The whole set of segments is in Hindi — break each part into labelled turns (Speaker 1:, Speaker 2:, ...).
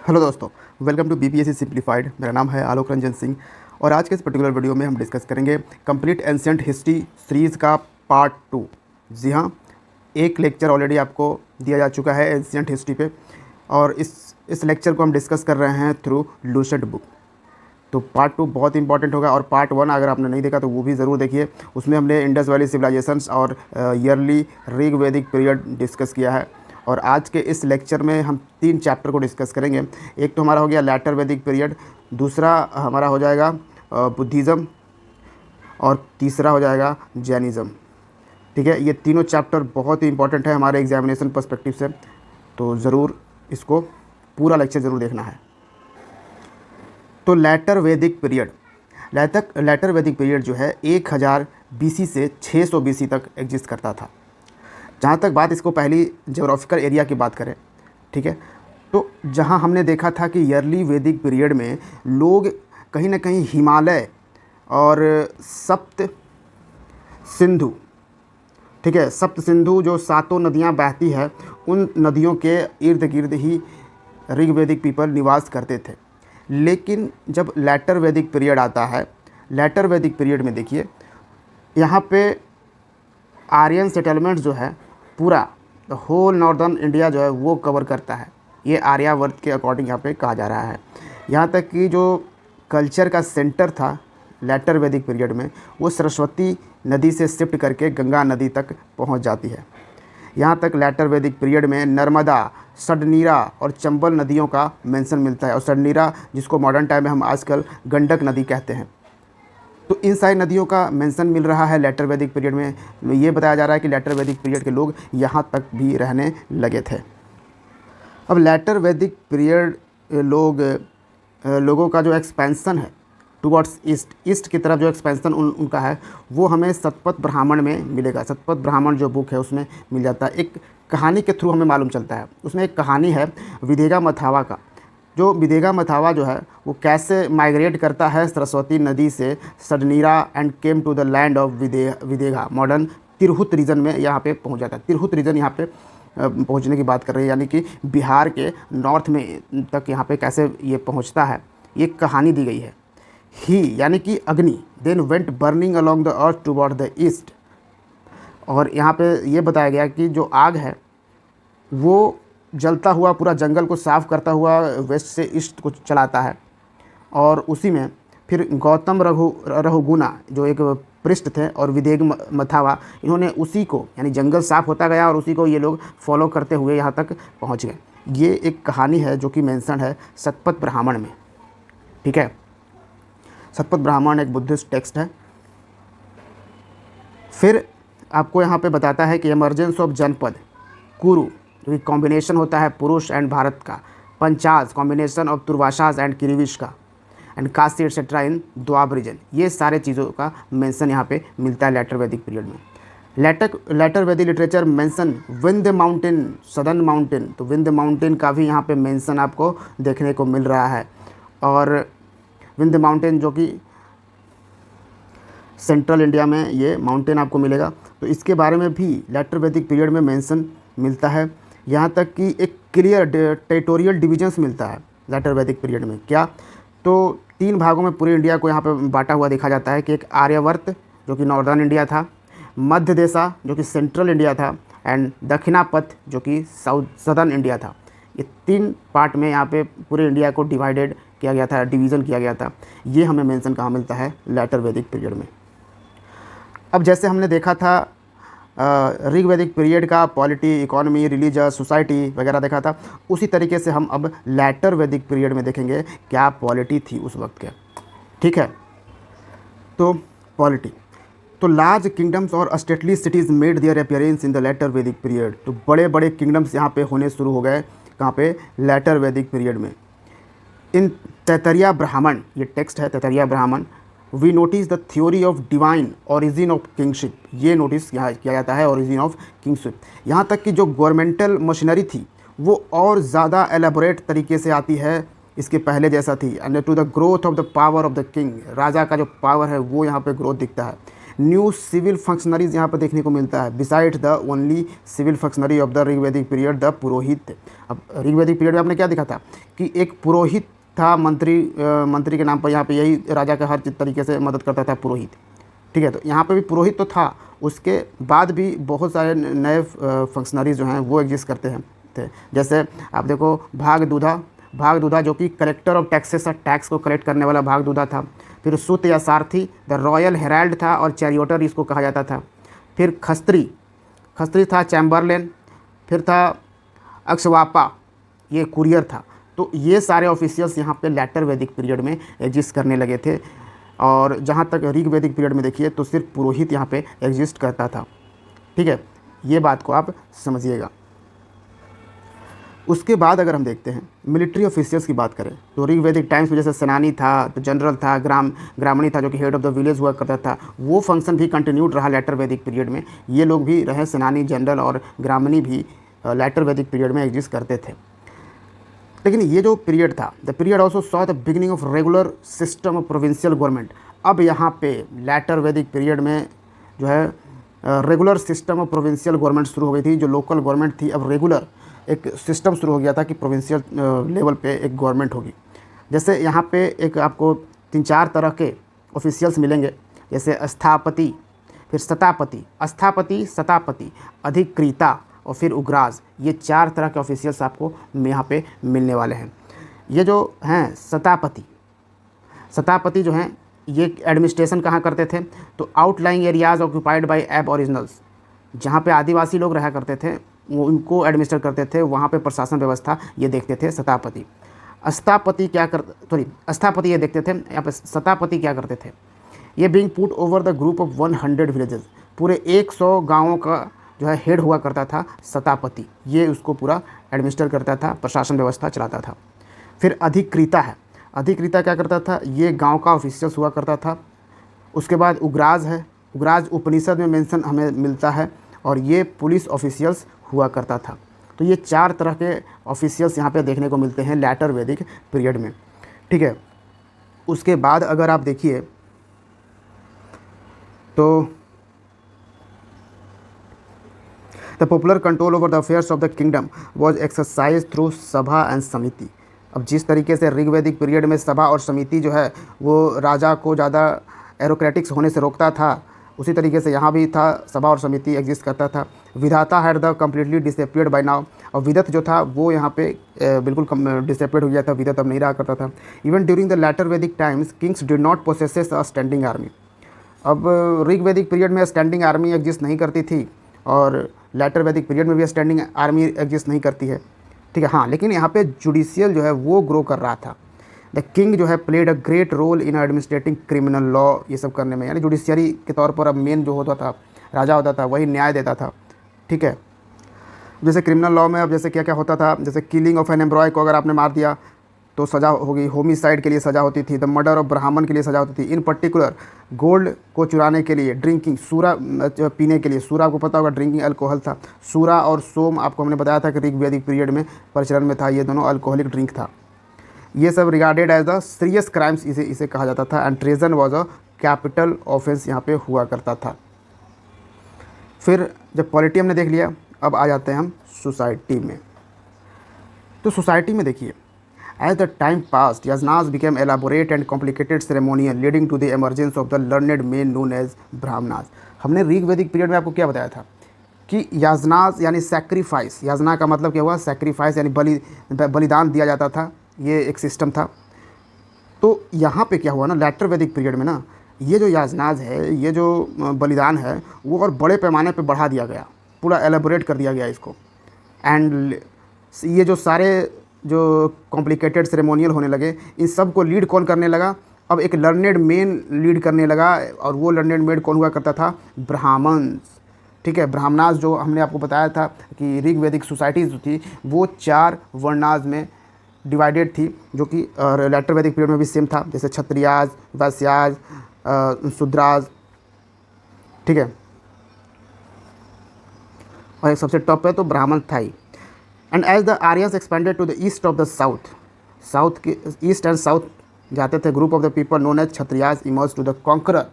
Speaker 1: हेलो दोस्तों, वेलकम टू बीपीएससी सिंप्लीफाइड। मेरा नाम है आलोक रंजन सिंह और आज के इस पर्टिकुलर वीडियो में हम डिस्कस करेंगे कंप्लीट एंशिएंट हिस्ट्री सीरीज़ का पार्ट 2। जी हाँ, एक लेक्चर ऑलरेडी आपको दिया जा चुका है एंशिएंट हिस्ट्री पे और इस लेक्चर को हम डिस्कस कर रहे हैं थ्रू लूसेंट बुक। तो पार्ट 2 बहुत इंपॉर्टेंट होगा और पार्ट 1 अगर आपने नहीं देखा तो वो भी ज़रूर देखिए। उसमें हमने इंडस वैली सिविलाइजेशंस और ईयरली ऋग वैदिक पीरियड डिस्कस किया है। और आज के इस लेक्चर में हम 3 चैप्टर को डिस्कस करेंगे। एक तो हमारा हो गया लैटर वैदिक पीरियड, दूसरा हमारा हो जाएगा बुद्धिज़्म और तीसरा हो जाएगा जैनिज़्म। ठीक है, ये तीनों चैप्टर बहुत ही इंपॉर्टेंट है हमारे एग्जामिनेशन पर्सपेक्टिव से, तो ज़रूर इसको पूरा लेक्चर ज़रूर देखना है। तो letter Vedic period, letter Vedic period जो है 1000 बीसी से 600 बीसी तक एग्जिस्ट करता था। जहाँ तक बात इसको पहली ज्योग्राफिकल एरिया की बात करें, ठीक है, तो जहाँ हमने देखा था कि ईयरली वैदिक पीरियड में लोग कहीं ना कहीं हिमालय और सप्त सिंधु, ठीक है, सप्त सिंधु जो 7 नदियाँ बहती है उन नदियों के इर्द गिर्द ही ऋग्वैदिक पीपल निवास करते थे। लेकिन जब लैटर वैदिक पीरियड आता है, लैटर वैदिक पीरियड में देखिए यहाँ पे आर्यन सेटलमेंट जो है पूरा द होल नॉर्दर्न इंडिया जो है वो कवर करता है। ये आर्यावर्त के अकॉर्डिंग यहाँ पे कहा जा रहा है। यहाँ तक कि जो कल्चर का सेंटर था लैटर वैदिक पीरियड में वो सरस्वती नदी से शिफ्ट करके गंगा नदी तक पहुँच जाती है। यहाँ तक लैटर वैदिक पीरियड में नर्मदा, सडनीरा और चंबल नदियों का मेंशन मिलता है। और सडनीरा जिसको मॉडर्न टाइम में हम आजकल गंडक नदी कहते हैं, तो इन सारी नदियों का मेंशन मिल रहा है लैटर वैदिक पीरियड में। ये बताया जा रहा है कि लैटर वैदिक पीरियड के लोग यहाँ तक भी रहने लगे थे। अब लैटर वैदिक पीरियड लोगों का जो एक्सपेंसन है टुवर्ड्स ईस्ट की तरफ जो एक्सपेंसन उनका है वो हमें शतपथ ब्राह्मण में मिलेगा। शतपथ ब्राह्मण जो बुक है उसमें मिल जाता है। एक कहानी के थ्रू हमें मालूम चलता है। उसमें एक कहानी है विदेगा मथावा का। जो विदेगा मथावा जो है वो कैसे माइग्रेट करता है सरस्वती नदी से Sadanira and came to the land of Videgha, modern Tirhut region में यहाँ पे पहुँच जाता है। तिरहुत रीजन यहाँ पे पहुँचने की बात कर रहे हैं, यानी कि बिहार के नॉर्थ में तक यहाँ पे कैसे ये पहुँचता है, ये कहानी दी गई है। ही यानी कि Agni then went burning along the earth toward the east. और यहाँ पे ये बताया गया कि जो आग है वो जलता हुआ पूरा जंगल को साफ़ करता हुआ वेस्ट से ईस्ट को चलाता है। और उसी में फिर गौतम रघुगुना जो एक पृष्ठ थे और विदेग मथावा, इन्होंने उसी को यानी जंगल साफ़ होता गया और उसी को ये लोग फॉलो करते हुए यहाँ तक पहुँच गए। ये एक कहानी है जो कि मेंशन है शतपथ ब्राह्मण में। ठीक है, शतपथ ब्राह्मण एक बुद्धिस्ट टेक्स्ट है। फिर आपको यहाँ पे बताता है कि एमर्जेंस ऑफ जनपद कुरु जो कि कॉम्बिनेशन होता है पुरुष एंड भारत का, Panchas combination of Turvashas and Krivis का, and Kashi etcetera in Doab region. ये सारे चीज़ों का मेंशन यहाँ पे मिलता है लैटर वैदिक पीरियड में। लैटर वैदिक literature mention Vindhya mountain, southern mountain, तो विंध्य माउंटेन का भी यहाँ पे मेंशन आपको देखने को मिल रहा है। और विंध्य माउंटेन जो कि सेंट्रल इंडिया में ये माउंटेन आपको मिलेगा, तो इसके बारे में भी लैटर वैदिक पीरियड में मेंशन मिलता है। यहाँ तक कि एक क्लियर टेरिटोरियल डिविजन्स मिलता है लैटर वैदिक पीरियड में। क्या, तो 3 भागों में पूरे इंडिया को यहाँ पे बांटा हुआ देखा जाता है कि एक आर्यावर्त जो कि नॉर्दर्न इंडिया था, मध्य देशा जो कि सेंट्रल इंडिया था, एंड दक्षिणापथ जो कि सदर्न इंडिया था। ये 3 पार्ट में यहाँ पे पूरे इंडिया को डिवाइडेड किया गया था, डिवीज़न किया गया था। ये हमें मेंशन कहाँ मिलता है लैटर वैदिक पीरियड में। अब जैसे हमने देखा था ऋग वैदिक पीरियड का पॉलिटी, इकोनॉमी, रिलीजियस, सोसाइटी वगैरह देखा था, उसी तरीके से हम अब लैटर वैदिक पीरियड में देखेंगे क्या पॉलिटी थी उस वक्त के। ठीक है, तो पॉलिटी, तो लार्ज किंगडम्स और stately cities made their appearance in the latter Vedic period. तो बड़े बड़े किंगडम्स यहाँ पे होने शुरू हो गए कहाँ पे, लैटर वैदिक पीरियड में। इन तैतरिया ब्राह्मण, ये टेक्स्ट है Taittiriya Brahmana, we notice the theory of divine origin of kingship. ये नोटिस यहाँ किया जाता है ओरिजिन ऑफ किंगशिप। यहाँ तक कि जो गवर्नमेंटल मशीनरी थी वो और ज़्यादा एलेबोरेट तरीके से आती है, इसके पहले जैसा थी। And to the growth of the power of the king, राजा का जो पावर है वो यहाँ पे ग्रोथ दिखता है। न्यू सिविल फंक्शनरीज यहाँ पर देखने को मिलता है beside the only civil functionary of the Rigvedic period the purohit. अब ऋग्वैदिक पीरियड में आपने क्या देखा था कि एक पुरोहित था, मंत्री के नाम पर यहाँ पे यही राजा का हर तरीके से मदद करता था, पुरोहित। ठीक है, तो यहाँ पे भी पुरोहित तो था, उसके बाद भी बहुत सारे नए फंक्शनरीज जो हैं वो एग्जिस्ट करते हैं थे। जैसे आप देखो भागदूधा जो कि कलेक्टर ऑफ टैक्सेस, टैक्स को कलेक्ट करने वाला भागदूधा था। फिर सूत या सारथी द रॉयल हेराल्ड था और चैरियोटर इसको कहा जाता था। फिर खस्त्री था चैम्बरलेन। फिर था अक्षवापा, ये कुरियर था। तो ये सारे ऑफिशियल्स यहाँ पे लेटर वैदिक पीरियड में एग्जिस्ट करने लगे थे। और जहाँ तक ऋग वैदिक पीरियड में देखिए तो सिर्फ पुरोहित यहाँ पे एग्जिस्ट करता था। ठीक है, ये बात को आप समझिएगा। उसके बाद अगर हम देखते हैं मिलिट्री ऑफिशियल्स की बात करें तो ऋग वैदिक टाइम्स में जैसे सेनानी था, तो जनरल था, ग्रामणी था जो कि हेड ऑफ द विलेज हुआ करता था, वो फंक्शन भी कंटिन्यूड रहा लेटर वैदिक पीरियड में। ये लोग भी रहे, सेनानी, जनरल और ग्रामणी भी लेटर वैदिक पीरियड में एग्जिस्ट करते थे। लेकिन ये जो पीरियड था, the period also saw the beginning of regular system of provincial government. अब यहाँ पे लेटर वैदिक पीरियड में जो है regular system of provincial government शुरू हो गई थी। जो लोकल गवर्नमेंट थी, अब रेगुलर एक सिस्टम शुरू हो गया था कि प्रोविंशियल लेवल पे एक गवर्नमेंट होगी। जैसे यहाँ पे एक आपको 3-4 तरह के ऑफिशियल्स मिलेंगे, जैसे स्थापति, फिर सतापति, अधिकृता और फिर उग्राज। ये 4 तरह के ऑफिशियल्स आपको यहाँ पे मिलने वाले हैं। ये जो हैं सतापति जो हैं ये एडमिनिस्ट्रेशन कहाँ करते थे, तो आउटलाइंग एरियाज़ ऑक्यूपाइड बाय एबओरिजिनल्स, जहाँ पे आदिवासी लोग रहा करते थे वो उनको एडमिनिस्टर करते थे, वहाँ पे प्रशासन व्यवस्था ये देखते थे सतापति। स्थापति ये देखते थे। यहाँ पे सतापति क्या करते थे, ये being put over the group of 100 villages, पूरे 100 गाँवों का जो है हेड हुआ करता था सतापति। ये उसको पूरा एडमिनिस्टर करता था, प्रशासन व्यवस्था चलाता था। फिर अधिकृता क्या करता था, ये गांव का ऑफिशियल्स हुआ करता था। उसके बाद उग्राज है, उग्राज उपनिषद में मेंशन हमें मिलता है और ये पुलिस ऑफिशियल्स हुआ करता था। तो ये 4 तरह के ऑफिशियल्स यहाँ पे देखने को मिलते हैं लेटर वैदिक पीरियड में। ठीक है, उसके बाद अगर आप देखिए तो the popular control over the affairs of the kingdom was exercise through सभा एंड समिति। अब जिस तरीके से ऋग वैदिक पीरियड में सभा और समिति जो है वो राजा को ज़्यादा एरोक्रेटिक्स होने से रोकता था, उसी तरीके से यहाँ भी था, सभा और समिति एग्जिस्ट करता था। Vidatha had the completely disappeared by now, और विदत जो था वो यहाँ पे बिल्कुल डिसअपियर्ड हो गया था, विदत अब नहीं रहा करता था। इवन ड्यूरिंग द लेटर वैदिक times Kings did not possesses a standing army. अब ऋग वैदिक पीरियड में स्टैंडिंग आर्मी एग्जिस्ट नहीं करती थी और लेटर वैदिक पीरियड में भी स्टैंडिंग आर्मी एग्जिस्ट नहीं करती है। ठीक है, हाँ, लेकिन यहाँ पे जुडिशियल जो है वो ग्रो कर रहा था। द किंग जो है played a great role in administrating criminal law, ये सब करने में, यानी जुडिशियरी के तौर पर अब मेन जो होता था राजा होता था, वही न्याय देता था। ठीक है, जैसे क्रिमिनल लॉ में अब जैसे क्या क्या होता था, जैसे किलिंग ऑफ एन एम्ब्रॉय को अगर आपने मार दिया तो सज़ा होगी, होमिसाइड के लिए सज़ा होती थी, द मर्डर ऑफ ब्राह्मण के लिए सज़ा होती थी। इन पर्टिकुलर गोल्ड को चुराने के लिए, ड्रिंकिंग, सूरा पीने के लिए, सूरा आपको पता होगा ड्रिंकिंग अल्कोहल था। सूरा और सोम आपको हमने बताया था कि ऋग वैदिक पीरियड में प्रचलन में था, ये दोनों अल्कोहलिक ड्रिंक था। ये सब regarded as the serious crimes इसे कहा जाता था। And treason was a capital offence यहाँ पे हुआ करता था। फिर जब पॉलिटी हमने देख लिया, अब आ जाते हैं हम सोसाइटी में। तो सोसाइटी में देखिए, as the time passed, yajnas became elaborate and complicated ceremonial, leading to the emergence of the learned men known as brahmanas। हमने ऋग वैदिक पीरियड में आपको क्या बताया था कि याजनास यानी सैक्रिफाइस, याजना का मतलब क्या हुआ, सैक्रिफाइस यानी बलिदान दिया जाता था, ये एक सिस्टम था। तो यहाँ पे क्या हुआ ना, लेटर वैदिक पीरियड में ना, ये जो याजनाज है, ये जो बलिदान है, वो और बड़े पैमाने पे बढ़ा दिया गया, पूरा एलेबोरेट कर दिया गया इसको। एंड ये जो सारे जो कॉम्प्लिकेटेड सेरेमोनियल होने लगे, इन सब को लीड कौन करने लगा, अब एक लर्नेड मेन लीड करने लगा। और वो लर्नेड मेन कौन हुआ करता था, ब्राह्मण्स। ठीक है, ब्राह्मणास जो हमने आपको बताया था कि ऋग वैदिक सोसाइटीज़ जो थी वो 4 वर्णाज में डिवाइडेड थी, जो कि लेटर वैदिक पीरियड में भी सेम था, जैसे क्षत्रियाज, वैश्याज, शूद्राज। ठीक है, और एक सबसे टॉप पे तो ब्राह्मण था ही। And as the Aryans expanded to the east of the south के ईस्ट एंड साउथ जाते थे, group of the people known as Kshatriyas emerge to the conqueror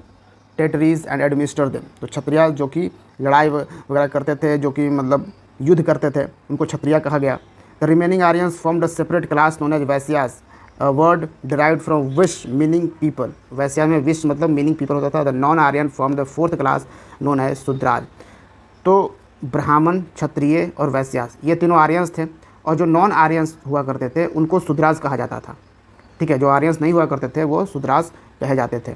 Speaker 1: territories and administer them. तो क्षत्रियाज जो कि लड़ाई वगैरह करते थे, जो कि मतलब युद्ध करते थे, उनको क्षत्रिय कहा गया। The remaining Aryans formed a separate class known as Vaishyas, a word derived from Vish meaning people. वैश्या में विश मतलब मीनिंग पीपल होता था। The non Aryan form the fourth class known as Shudras. तो ब्राह्मण, क्षत्रिय और वैश्यास ये तीनों आर्यंस थे, और जो नॉन आर्यंस हुआ करते थे उनको शूद्राज कहा जाता था। ठीक है, जो आर्यंस नहीं हुआ करते थे वो शूद्राज कहे जाते थे।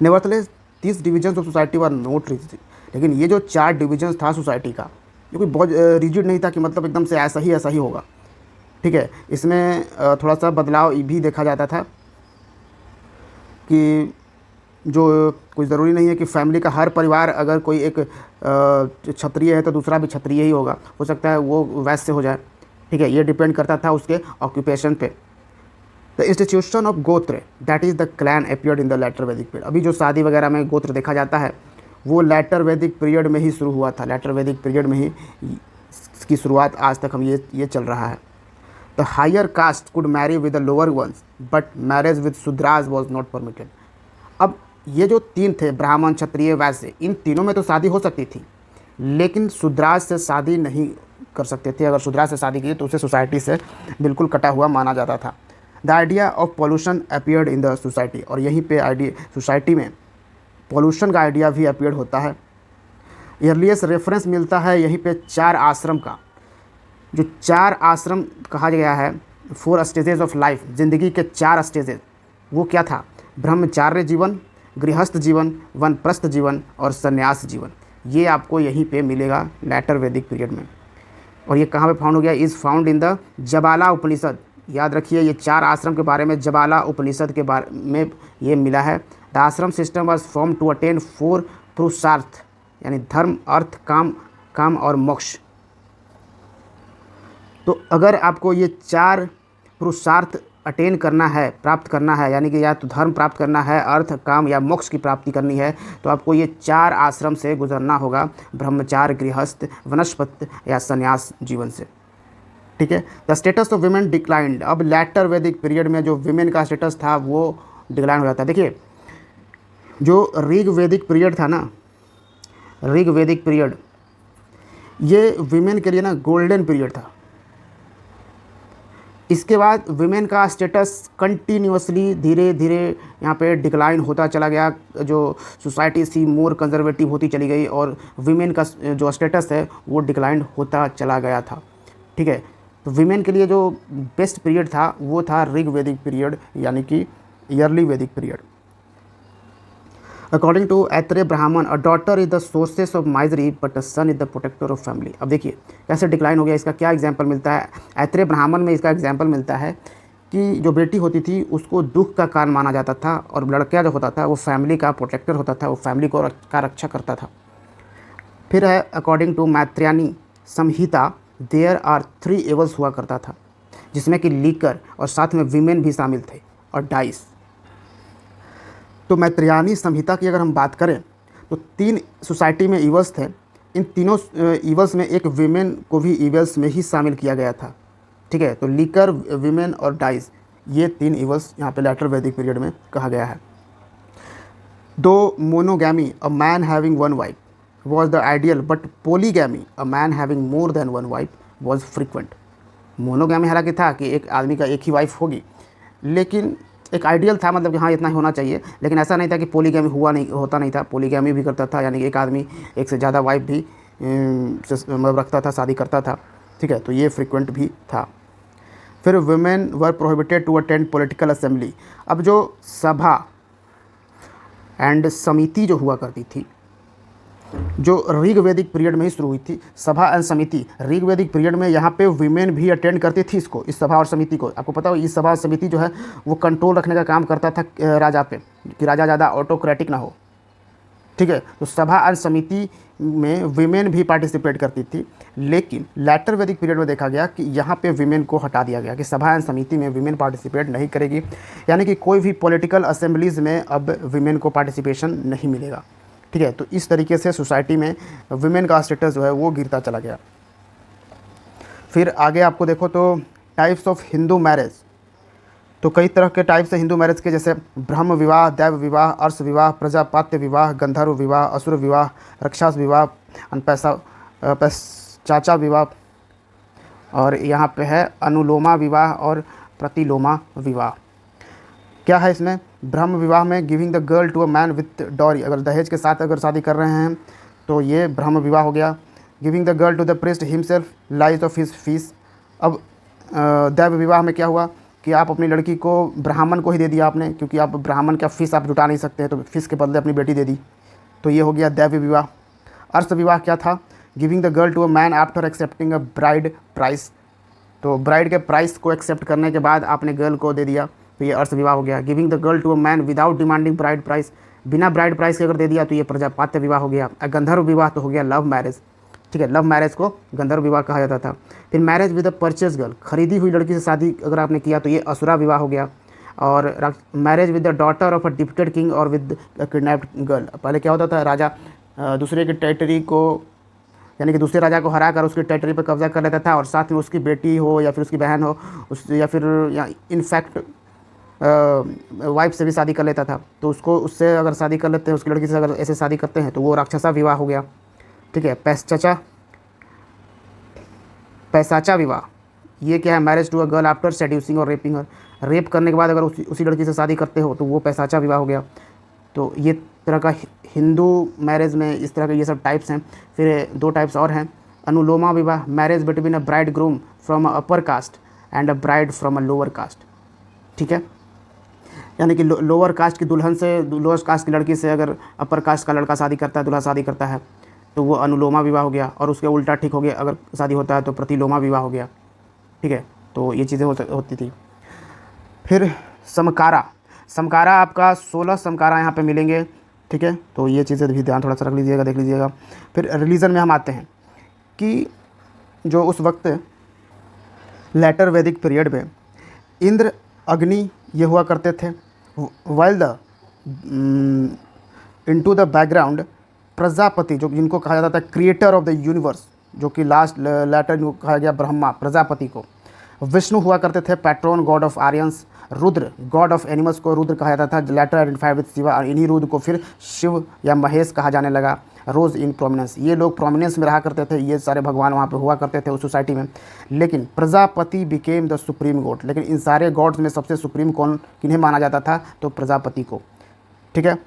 Speaker 1: Nevertheless this divisions of society were not rigid. लेकिन ये जो 4 डिविजन्स था सोसाइटी का, ये कोई बहुत रिजिड नहीं था कि मतलब एकदम से ऐसा ही होगा। ठीक है, इसमें थोड़ा सा बदलाव भी देखा जाता था कि जो कोई ज़रूरी नहीं है कि फैमिली का हर परिवार, अगर कोई एक क्षत्रिय है तो दूसरा भी क्षत्रिय ही होगा, हो सकता है वो वैश्य हो जाए। ठीक है, ये डिपेंड करता था उसके ऑक्यूपेशन पे। The institution of gotra that is the clan appeared in the later Vedic period. अभी जो शादी वगैरह में गोत्र देखा जाता है वो लेटर वैदिक पीरियड में ही शुरू हुआ था। लेटर वैदिक पीरियड में ही इसकी शुरुआत आज तक हम ये चल रहा है। The higher caste could marry with the lower ones but marriage with Shudras was not permitted. अब ये जो 3 थे, ब्राह्मण, क्षत्रिय, वैश्य, इन तीनों में तो शादी हो सकती थी, लेकिन शूद्राज से शादी नहीं कर सकते थे। अगर शूद्राज से शादी की तो उसे सोसाइटी से बिल्कुल कटा हुआ माना जाता था। The idea of pollution appeared in the society, और यहीं पे सोसाइटी में पॉल्यूशन का आइडिया भी अपीयर्ड होता है। अर्लीस्ट रेफरेंस मिलता है यहीं पे 4 आश्रम का। जो 4 आश्रम कहा गया है, 4 स्टेजेस ऑफ लाइफ, ज़िंदगी के 4 स्टेजेस, वो क्या था? ब्रह्मचार्य जीवन, गृहस्थ जीवन, वनप्रस्थ जीवन और संन्यास जीवन। ये आपको यहीं पे मिलेगा लेटर वैदिक पीरियड में। और ये कहाँ पे फाउंड हो गया? Is found in the Jabala Upanishad. याद रखिए, ये 4 आश्रम के बारे में जबाला उपनिषद के बारे में ये मिला है। The ashram system was form to attain 4 purushartha, यानी धर्म, अर्थ, काम और मोक्ष। तो अगर आपको ये 4 पुरुषार्थ अटेन करना है, प्राप्त करना है, यानी कि या तो धर्म प्राप्त करना है, अर्थ, काम या मोक्ष की प्राप्ति करनी है, तो आपको ये 4 आश्रम से गुजरना होगा, ब्रह्मचार्य, गृहस्थ, वनस्पत या संन्यास जीवन से। ठीक है। The status of women declined. अब लेटर वैदिक पीरियड में जो वीमेन का स्टेटस था वो डिक्लाइन हो जाता है। देखिए, जो ऋग वैदिक पीरियड था ना, ऋग वैदिक पीरियड, ये वीमेन के लिए ना गोल्डन पीरियड था। इसके बाद विमेन का स्टेटस कंटिन्यूसली धीरे धीरे यहाँ पे डिक्लाइन होता चला गया। जो सोसाइटी सी मोर कंजर्वेटिव होती चली गई और विमेन का जो स्टेटस है वो डिक्लाइन होता चला गया था। ठीक है, तो विमेन के लिए जो बेस्ट पीरियड था वो था ऋग वैदिक पीरियड, यानी कि ईयरली वैदिक period. According to Aitareya Brahmana, a daughter is the sources of misery but a son is the protector of family. अब देखिए कैसे डिक्लाइन हो गया, इसका क्या एग्जाम्पल मिलता है? ऐत्रेय ब्राह्मण में इसका एग्जाम्पल मिलता है कि जो बेटी होती थी उसको दुख का कारण माना जाता था, और लड़का जो होता था वो फैमिली का प्रोटेक्टर होता था, वो फैमिली को का रक्षा करता था। फिर है according to Maitrayani Samhita, there are 3 evils हुआ करता था, जिसमें कि लीकर और साथ में वीमेन भी शामिल थे और डाइस। तो मैत्रेयानी संहिता की अगर हम बात करें तो 3 सोसाइटी में ईवल्स थे। इन तीनों ईवल्स में एक वीमेन को भी ईवल्स में ही शामिल किया गया था। ठीक है, तो लीकर, वीमेन और डाइस, ये 3 ईवल्स यहाँ पे लेटर वैदिक पीरियड में कहा गया है। दो monogamy, a man having 1 wife was the ideal, but polygamy, a man having more than 1 wife was frequent. Monogamy हालांकि था कि एक आदमी का एक ही वाइफ होगी, लेकिन एक आइडियल था, मतलब कि हाँ इतना ही होना चाहिए, लेकिन ऐसा नहीं था कि पोलीगैमी होता नहीं था। पोलीगैमी भी करता था, यानी कि एक आदमी एक से ज़्यादा वाइफ भी मतलब रखता था, शादी करता था। ठीक है, तो ये फ्रिक्वेंट भी था। फिर women were prohibited to attend political assembly. अब जो सभा एंड समिति जो हुआ करती थी, जो ऋग वैदिक पीरियड में ही शुरू हुई थी, सभा एंड समिति, ऋग वैदिक पीरियड में यहाँ पे वीमेन भी अटेंड करती थी इसको, इस सभा और समिति को। आपको पता हो इस सभा और समिति जो है वो कंट्रोल रखने का काम करता था राजा पे, कि राजा ज़्यादा ऑटोक्रेटिक ना हो। ठीक है, तो सभा एंड समिति में वीमेन भी पार्टिसिपेट करती थी, लेकिन लेटर वैदिक पीरियड में देखा गया कि यहाँ पे वीमेन को हटा दिया गया कि सभा एंड समिति में वीमेन पार्टिसिपेट नहीं करेगी, यानी कि कोई भी पॉलिटिकल असेंबलीज़ में अब वीमेन को पार्टिसिपेशन नहीं मिलेगा। ठीक है, तो इस तरीके से सोसाइटी में वुमेन का स्टेटस जो है वो गिरता चला गया। फिर आगे आपको देखो तो टाइप्स ऑफ हिंदू मैरिज, तो कई तरह के टाइप्स है हिंदू मैरिज के, जैसे ब्रह्म विवाह, दैव विवाह, अर्श विवाह, प्रजापात्य विवाह, गंधर्व विवाह, असुर विवाह, रक्षास विवाह, चाचा विवाह, और यहाँ पे है अनुलोमा विवाह और प्रतिलोमा विवाह। क्या है इसमें? ब्रह्म विवाह में giving the girl to a man with dowry, अगर दहेज के साथ अगर शादी कर रहे हैं तो ये ब्रह्म विवाह हो गया। Giving the girl to the priest himself lies of his fees. अब दैव विवाह में क्या हुआ कि आप अपनी लड़की को ब्राह्मण को ही दे दिया आपने, क्योंकि आप ब्राह्मण का फीस आप जुटा नहीं सकते, तो फीस के बदले अपनी बेटी दे दी, तो ये हो गया दैव विवाह। अर्थ विवाह क्या था? Giving the girl to a man after accepting a bride price, तो ब्राइड के प्राइस को एक्सेप्ट करने के बाद आपने गर्ल को दे दिया, तो ये अर्थ विवाह हो गया। Giving the girl to a man without demanding bride price, बिना ब्राइड प्राइस के अगर दे दिया तो ये प्रजापात्य विवाह हो गया। गंधर्व विवाह तो हो गया लव मैरिज, ठीक है, लव मैरिज को गंधर्व विवाह कहा जाता था। फिर marriage with a purchase girl, खरीदी हुई लड़की से शादी अगर आपने किया तो ये असुरा विवाह हो गया। और marriage with the daughter of a defeated king और विद किडनैप्ड गर्ल, पहले क्या होता था, राजा दूसरे की टेरिटरी को, यानी कि दूसरे राजा को हरा कर उसकी टेरिटरी पर कब्जा कर लेता था और साथ में उसकी बेटी हो या फिर उसकी बहन हो उस, या फिर इनफैक्ट वाइफ से भी शादी कर लेता था, तो उसको उससे अगर शादी कर लेते हैं, उसकी लड़की से अगर ऐसे शादी करते हैं तो वो राक्षसा विवाह हो गया, ठीक है। पैसाचा विवाह, ये क्या है? Marriage to a girl after seducing और रेपिंग हर, रेप करने के बाद अगर उसी लड़की से शादी करते हो तो वो पैसाचा विवाह हो गया। तो ये तरह का हिंदू मैरिज में इस तरह के ये सब टाइप्स हैं। फिर 2 टाइप्स और हैं। अनुलोमा विवाह, marriage between a bride groom from a upper caste and a bride from a lower caste, ठीक है, यानी कि लोअर कास्ट की दुल्हन से, लोअर कास्ट की लड़की से अगर अपर कास्ट का लड़का शादी करता है, दूल्हा शादी करता है, तो वो अनुलोमा विवाह हो गया। और उसके उल्टा ठीक हो गया, अगर शादी होता है तो प्रतिलोमा विवाह हो गया, ठीक है। तो ये चीज़ें होती थी। फिर समकारा, समकारा आपका 16 समकारा यहाँ पे मिलेंगे, ठीक है, तो ये चीज़ें भी ध्यान थोड़ा सा रख लीजिएगा, देख लीजिएगा। फिर रिलीजन में हम आते हैं कि जो उस वक्त लेटर वैदिक पीरियड में इंद्र, अग्नि ये हुआ करते थे, while the into the background Prajapati, जो जिनको कहा जाता था क्रिएटर ऑफ द यूनिवर्स, जो कि लास्ट लेटर कहा गया ब्रह्मा, प्रजापति को। विष्णु हुआ करते थे patron God of Aryans. Rudra God of animals को रुद्र कहा जाता था, लेटर आइडेंटिफाइड विद शिवा, और इन्हीं रुद्र को फिर शिव या महेश कहा जाने लगा। रोज इन प्रोमिनेंस, ये लोग प्रोमिनेंस में रहा करते थे, ये सारे भगवान वहाँ पे हुआ करते थे उस सोसाइटी में। लेकिन Prajapati became the supreme God, लेकिन इन सारे गॉड्स में सबसे सुप्रीम कौन किन्हें माना जाता था? तो प्रजापति को, ठीक है।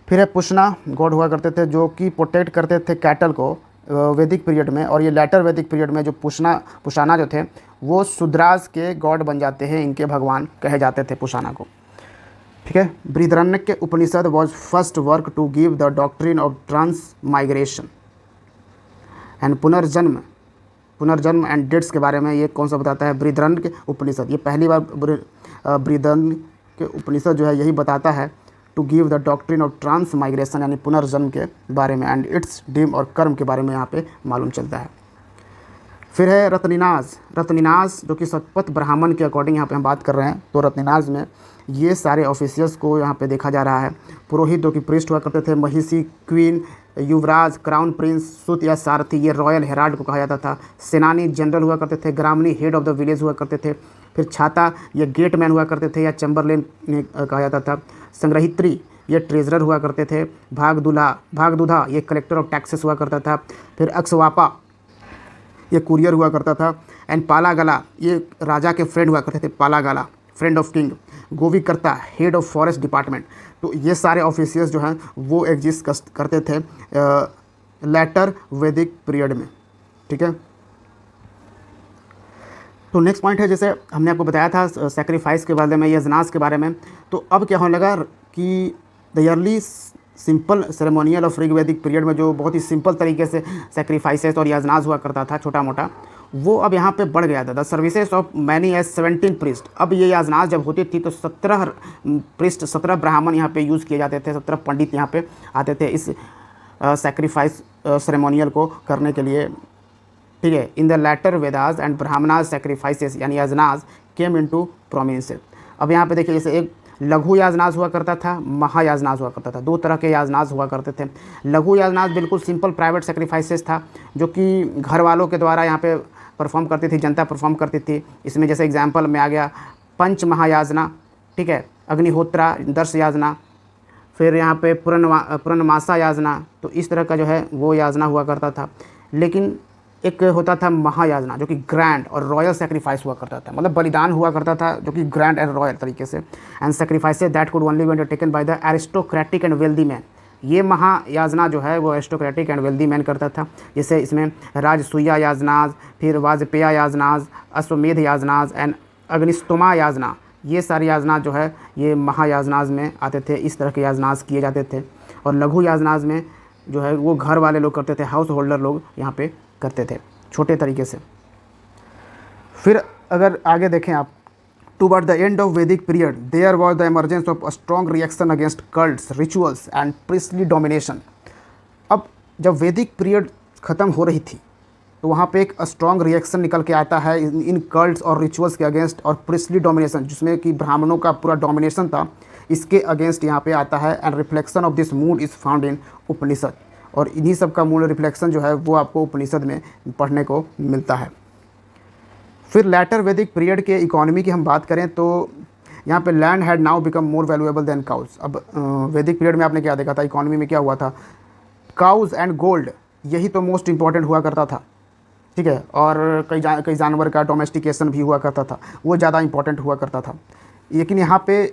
Speaker 1: फिर है पुष्णा गॉड हुआ करते थे, जो कि प्रोटेक्ट करते थे कैटल को वैदिक पीरियड में। और ये लेटर वैदिक पीरियड में जो पुषाना जो थे वो शूद्रास के गॉड बन जाते हैं, इनके भगवान कहे जाते थे पुषाना को, ठीक है। बृहदारण्यक के Upanishad was first work to give the doctrine of transmigration and पुनर्जन्म एंड डेट्स के बारे में ये कौन सा बताता है? बृहदारण्यक के उपनिषद, ये पहली बार बृहदारण्यक के उपनिषद जो है यही बताता है to give the doctrine of transmigration, यानी पुनर्जन्म के बारे में, एंड इट्स ड्रीम और कर्म के बारे में यहाँ पे मालूम चलता है। फिर है रत्निनाज जो कि शतपथ ब्राह्मण के अकॉर्डिंग यहाँ पे हम बात कर रहे हैं। तो रत्निनाज में ये सारे ऑफिसियल्स को यहाँ पे देखा जा रहा है। पुरोहित जो कि प्रीस्ट हुआ करते थे, महिषी क्वीन, युवराज, क्राउन प्रिंस, सुत या सारथी, ये रॉयल हेराल्ड को कहा जाता था। सेनानी जनरल हुआ करते थे, Gramin head of the village हुआ करते थे। फिर छाता ये गेट मैन हुआ करते थे या चैम्बरलेन कहा जाता था। संग्रहित्री ये ट्रेजरर हुआ करते थे। भागदुधा ये कलेक्टर ऑफ टैक्सेस हुआ करता था। फिर अक्सवापा ये कुरियर हुआ करता था। एंड पालागला ये राजा के फ्रेंड हुआ करते थे, Palagala friend of king. Govikarta head of forest department. तो ये सारे ऑफिसियल्स जो हैं वो एग्जिस्ट करते थे लेटर वैदिक पीरियड में, ठीक है। तो नेक्स्ट पॉइंट है, जैसे हमने आपको बताया था सैक्रिफाइस के बारे में, यजनास के बारे में, तो अब क्या होने लगा कि the early simple ceremonial of Rigvedic period में जो बहुत ही सिंपल तरीके से सैक्रिफाइसेस और यजनास हुआ करता था छोटा मोटा, वो अब यहाँ पे बढ़ गया था। The services of many as 17 priest, अब ये याजनास जब होती थी तो 17 प्रिस्ट, 17 ब्राह्मण यहाँ पे यूज़ किए जाते थे, 17 पंडित यहाँ पे आते थे इस सैक्रिफाइस सेरेमोनियल को करने के लिए, ठीक है। In the later Vedas and Brahmanas sacrifices यानी याजनास केम इनटू प्रोमिनेंस। अब यहाँ पे देखिए, जैसे एक लघु याजनास हुआ करता था, महायाजनास हुआ करता था। 2 तरह के याजनास हुआ करते थे। लघु याजनास बिल्कुल सिंपल प्राइवेट सेक्रीफाइसेस था, जो कि घर वालों के द्वारा यहाँ पे परफॉर्म करती थी, जनता परफॉर्म करती थी। इसमें जैसे एग्जाम्पल में आ गया पंच महायाजना, ठीक है, अग्निहोत्रा, दर्श याजना, फिर यहाँ पे पूर्णमासा याजना। तो इस तरह का जो है वो याजना हुआ करता था। लेकिन एक होता था महायाजना जो कि ग्रैंड और रॉयल सेक्रीफाइस हुआ करता था, मतलब बलिदान हुआ करता था जो कि ग्रैंड एंड रॉयल तरीके से। And सेक्रीफाइसेज that could only be undertaken by the aristocratic and wealthy man. ये महायाजना जो है वो एरिस्टोक्रेटिक एंड वेल्दी मैन करता था। जैसे इसमें राजसूया याजनाज, फिर वाजपेया याजनाज, अश्वमेध याजनाज एंड अग्निस्तोमा याजना, ये सारी याजनाज जो है ये महायाजनाज में आते थे। इस तरह के याजनाज किए जाते थे। और लघु याजनाज में जो है वो घर वाले लोग करते थे, हाउस होल्डर लोग यहाँ पे करते थे छोटे तरीके से। फिर अगर आगे देखें आप, toward the end of Vedic period there was the emergence of a strong reaction against cults, rituals and priestly domination. अब जब वैदिक पीरियड ख़त्म हो रही थी तो वहाँ पे एक स्ट्रॉन्ग रिएक्शन निकल के आता है इन कल्ट्स और रिचुअल्स के अगेंस्ट और प्रिस्टली डोमिनेशन, जिसमें कि ब्राह्मणों का पूरा डोमिनेशन था, इसके अगेंस्ट यहाँ पे आता है। And reflection of this mood is found in Upanishad, और इन्हीं सब का मूल रिफ्लेक्शन जो है वो आपको उपनिषद में पढ़ने को मिलता है। फिर लैटर वैदिक पीरियड के इकोनॉमी की हम बात करें तो यहाँ पे land had now become more valuable than cows. अब वैदिक पीरियड में आपने क्या देखा था, इकोनॉमी में क्या हुआ था, काउज एंड गोल्ड यही तो मोस्ट इंपॉर्टेंट हुआ करता था, ठीक है। और कई जानवर का डोमेस्टिकेशन भी हुआ करता था, वो ज़्यादा इंपॉर्टेंट हुआ करता था। लेकिन यहाँ पे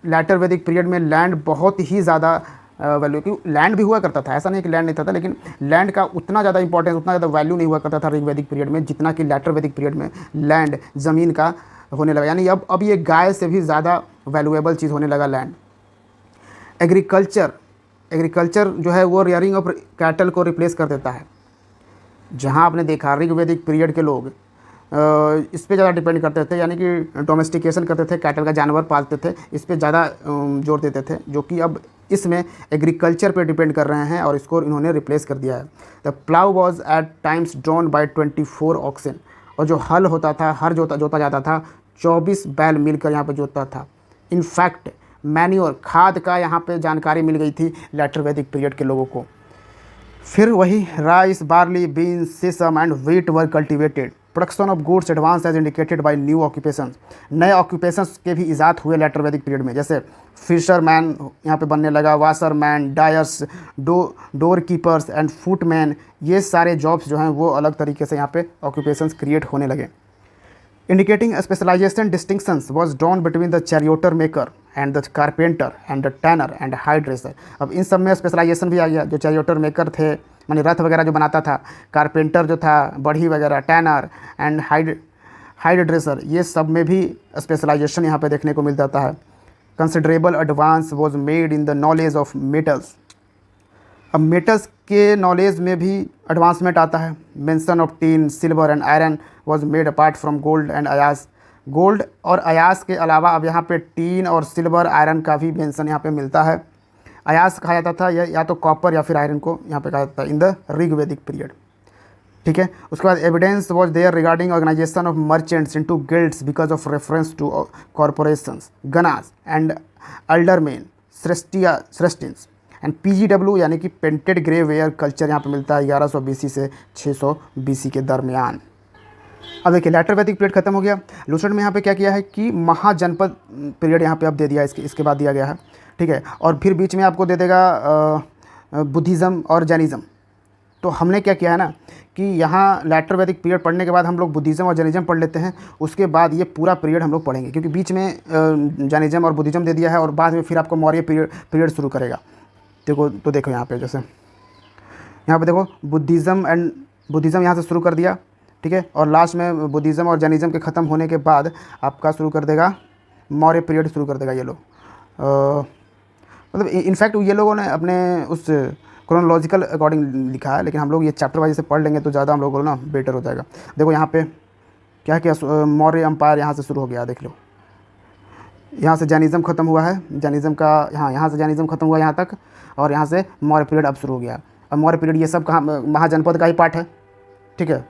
Speaker 1: लैटर वैदिक पीरियड में लैंड बहुत ही ज़्यादा वैल्यू, क्योंकि लैंड भी हुआ करता था, ऐसा नहीं कि लैंड नहीं था, लेकिन लैंड का उतना ज़्यादा इंपॉर्टेंस, उतना ज़्यादा वैल्यू नहीं हुआ करता था ऋग वैदिक पीरियड में, जितना कि लैटर वैदिक पीरियड में लैंड ज़मीन का होने लगा। यानी अब ये गाय से भी ज़्यादा वैल्यूएबल चीज़ होने लगा लैंड। एग्रीकल्चर जो है वो रियरिंग ऑफ कैटल को रिप्लेस कर देता है। जहाँ आपने देखा ऋग वैदिक पीरियड के लोग इस पे ज़्यादा डिपेंड करते थे, यानी कि डोमेस्टिकेशन करते थे, कैटल का जानवर पालते थे, इस पे ज़्यादा जोर देते थे, जो कि अब इसमें एग्रीकल्चर पे डिपेंड कर रहे हैं और इसको इन्होंने रिप्लेस कर दिया है। The plough was at times drawn by 24 oxen, और जो हल होता था, हर जोता जाता था, 24 बैल मिलकर यहाँ पर जोतता था। इनफैक्ट मैन्योर, खाद का यहाँ पे जानकारी मिल गई थी लैटर वैदिक पीरियड के लोगों को। फिर वही rice, barley, beans, sesame and wheat were cultivated. Production of goods advanced as indicated by new occupations. नए ऑक्यूपेशंस के भी इजाद हुए लेटर वैदिक पीरियड में, जैसे फिशरमैन यहाँ पे बनने लगा, washerman, dyers, door keepers and footman. ये सारे जॉब्स जो हैं वो अलग तरीके से यहाँ पे ऑक्यूपेशंस क्रिएट होने लगे। Indicating specialization distinctions was drawn between the chariot maker and the carpenter and the tanner and hide dresser. अब इन सब में स्पेशलाइजेशन भी आ गया। जो चैरियोटर मेकर थे, मानी रथ वगैरह जो बनाता था, कारपेंटर जो था बढ़ी वगैरह, टैनर एंड हाइड ड्रेसर, ये सब में भी स्पेशलाइजेशन यहाँ पे देखने को मिल जाता है। Considerable advance was made in the knowledge of metals. अब मेटल्स के नॉलेज में भी एडवांसमेंट आता है। Mention of tin, silver and iron was made apart from gold and Ayaz. Gold और अयास के अलावा अब यहाँ पे टीन और सिल्वर, आयरन का भी मेंशन यहाँ पे मिलता है। अयास कहा जाता था या तो कॉपर या फिर आयरन को यहाँ पे कहा जाता है इन द ऋग वैदिक पीरियड, ठीक है। उसके बाद evidence was there regarding organization of merchants into guilds because of reference to corporations, ganas and aldermen, shreshtins and PGW यानी कि पेंटेड ग्रे वेयर कल्चर यहाँ पे मिलता है 1100 BC से 600 BC के दरमियान। अब देखिए लैटर वैदिक पीरियड खत्म हो गया। लूसेंट में यहाँ पे क्या किया है कि महाजनपद पीरियड यहाँ पे अब दे दिया, इसके बाद दिया गया है, ठीक है। और फिर बीच में आपको दे देगा बुद्धिज़्म और जैनिज़्म। तो हमने क्या किया है ना कि यहाँ लैटर वैदिक पीरियड पढ़ने के बाद हम लोग बुद्धिज़्म और जैनिज़्म पढ़ लेते हैं, उसके बाद ये पूरा पीरियड हम लोग पढ़ेंगे, क्योंकि बीच में जैनिज़्म और बुद्धिज़्म दे दिया है और बाद में फिर आपको मौर्य पीरियड शुरू करेगा। देखो यहाँ पे, जैसे यहाँ पे देखो बुद्धिज़्म यहाँ से शुरू कर दिया, ठीक है। और लास्ट में बुद्धिज़्म और जैनिज़्म के ख़त्म होने के बाद आपका शुरू कर देगा मौर्य पीरियड शुरू कर देगा ये लोग। मतलब इनफैक्ट ये लोगों ने अपने उस क्रोनोलॉजिकल अकॉर्डिंग लिखा है, लेकिन हम लोग ये चैप्टर वाइज से पढ़ लेंगे तो ज़्यादा हम लोगों को ना बेटर हो जाएगा। देखो यहाँ पे क्या क्या मौर्य एम्पायर यहाँ से शुरू हो गया, देख लो। यहाँ से जैनिज़्म ख़त्म हुआ है, जैनिज़्म का यहाँ से जैनिज़्म ख़त्म हुआ यहाँ तक, और यहाँ से मौर्य पीरियड अब शुरू हो गया। अब मौर्य पीरियड ये सब कहाँ, महाजनपद का ही पार्ट है, ठीक है।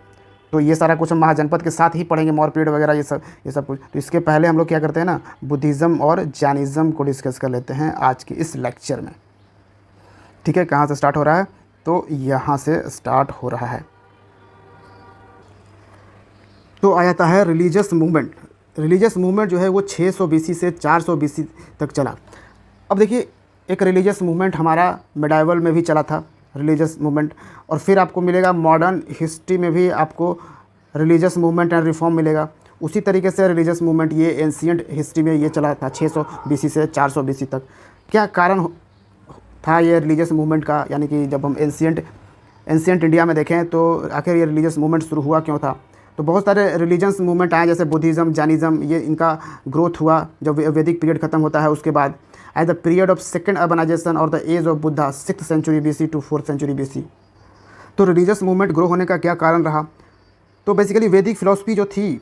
Speaker 1: तो ये सारा कुछ हम महाजनपद के साथ ही पढ़ेंगे, मौर्य पीरियड वगैरह ये सब कुछ। तो इसके पहले हम लोग क्या करते हैं ना, बुद्धिज़्म और जैनिज़्म को डिस्कस कर लेते हैं आज के इस लेक्चर में, ठीक है। कहाँ से स्टार्ट हो रहा है, तो यहाँ से स्टार्ट हो रहा है। तो आ जाता है रिलीजियस मूवमेंट। रिलीजियस मूवमेंट जो है वो 600 BC से 400 BC तक चला। अब देखिए एक रिलीजियस मूवमेंट हमारा मिडाइवल में भी चला था, रिलीजियस मूवमेंट। और फिर आपको मिलेगा मॉडर्न हिस्ट्री में भी आपको रिलीजियस मूवमेंट एंड रिफॉर्म मिलेगा। उसी तरीके से रिलीजियस मूवमेंट ये एंशियंट हिस्ट्री में ये चला था 600 बीसी से 400 बीसी तक। क्या कारण था ये रिलीजियस मूवमेंट का, यानी कि जब हम एंशियंट इंडिया में देखें तो आखिर ये रिलीजियस मूवमेंट शुरू हुआ क्यों था। तो बहुत सारे रिलीजन्स मूवमेंट आए, जैसे बुद्धिज़्म, जैनिज़्म, ये इनका ग्रोथ हुआ जब वैदिक पीरियड खत्म होता है उसके बाद। At the period of second urbanization और the age of Buddha 6th century BC to 4th century BC। तो रिलीजियस मूवमेंट ग्रो होने का क्या कारण रहा। तो बेसिकली वैदिक फ़िलॉसफी जो थी,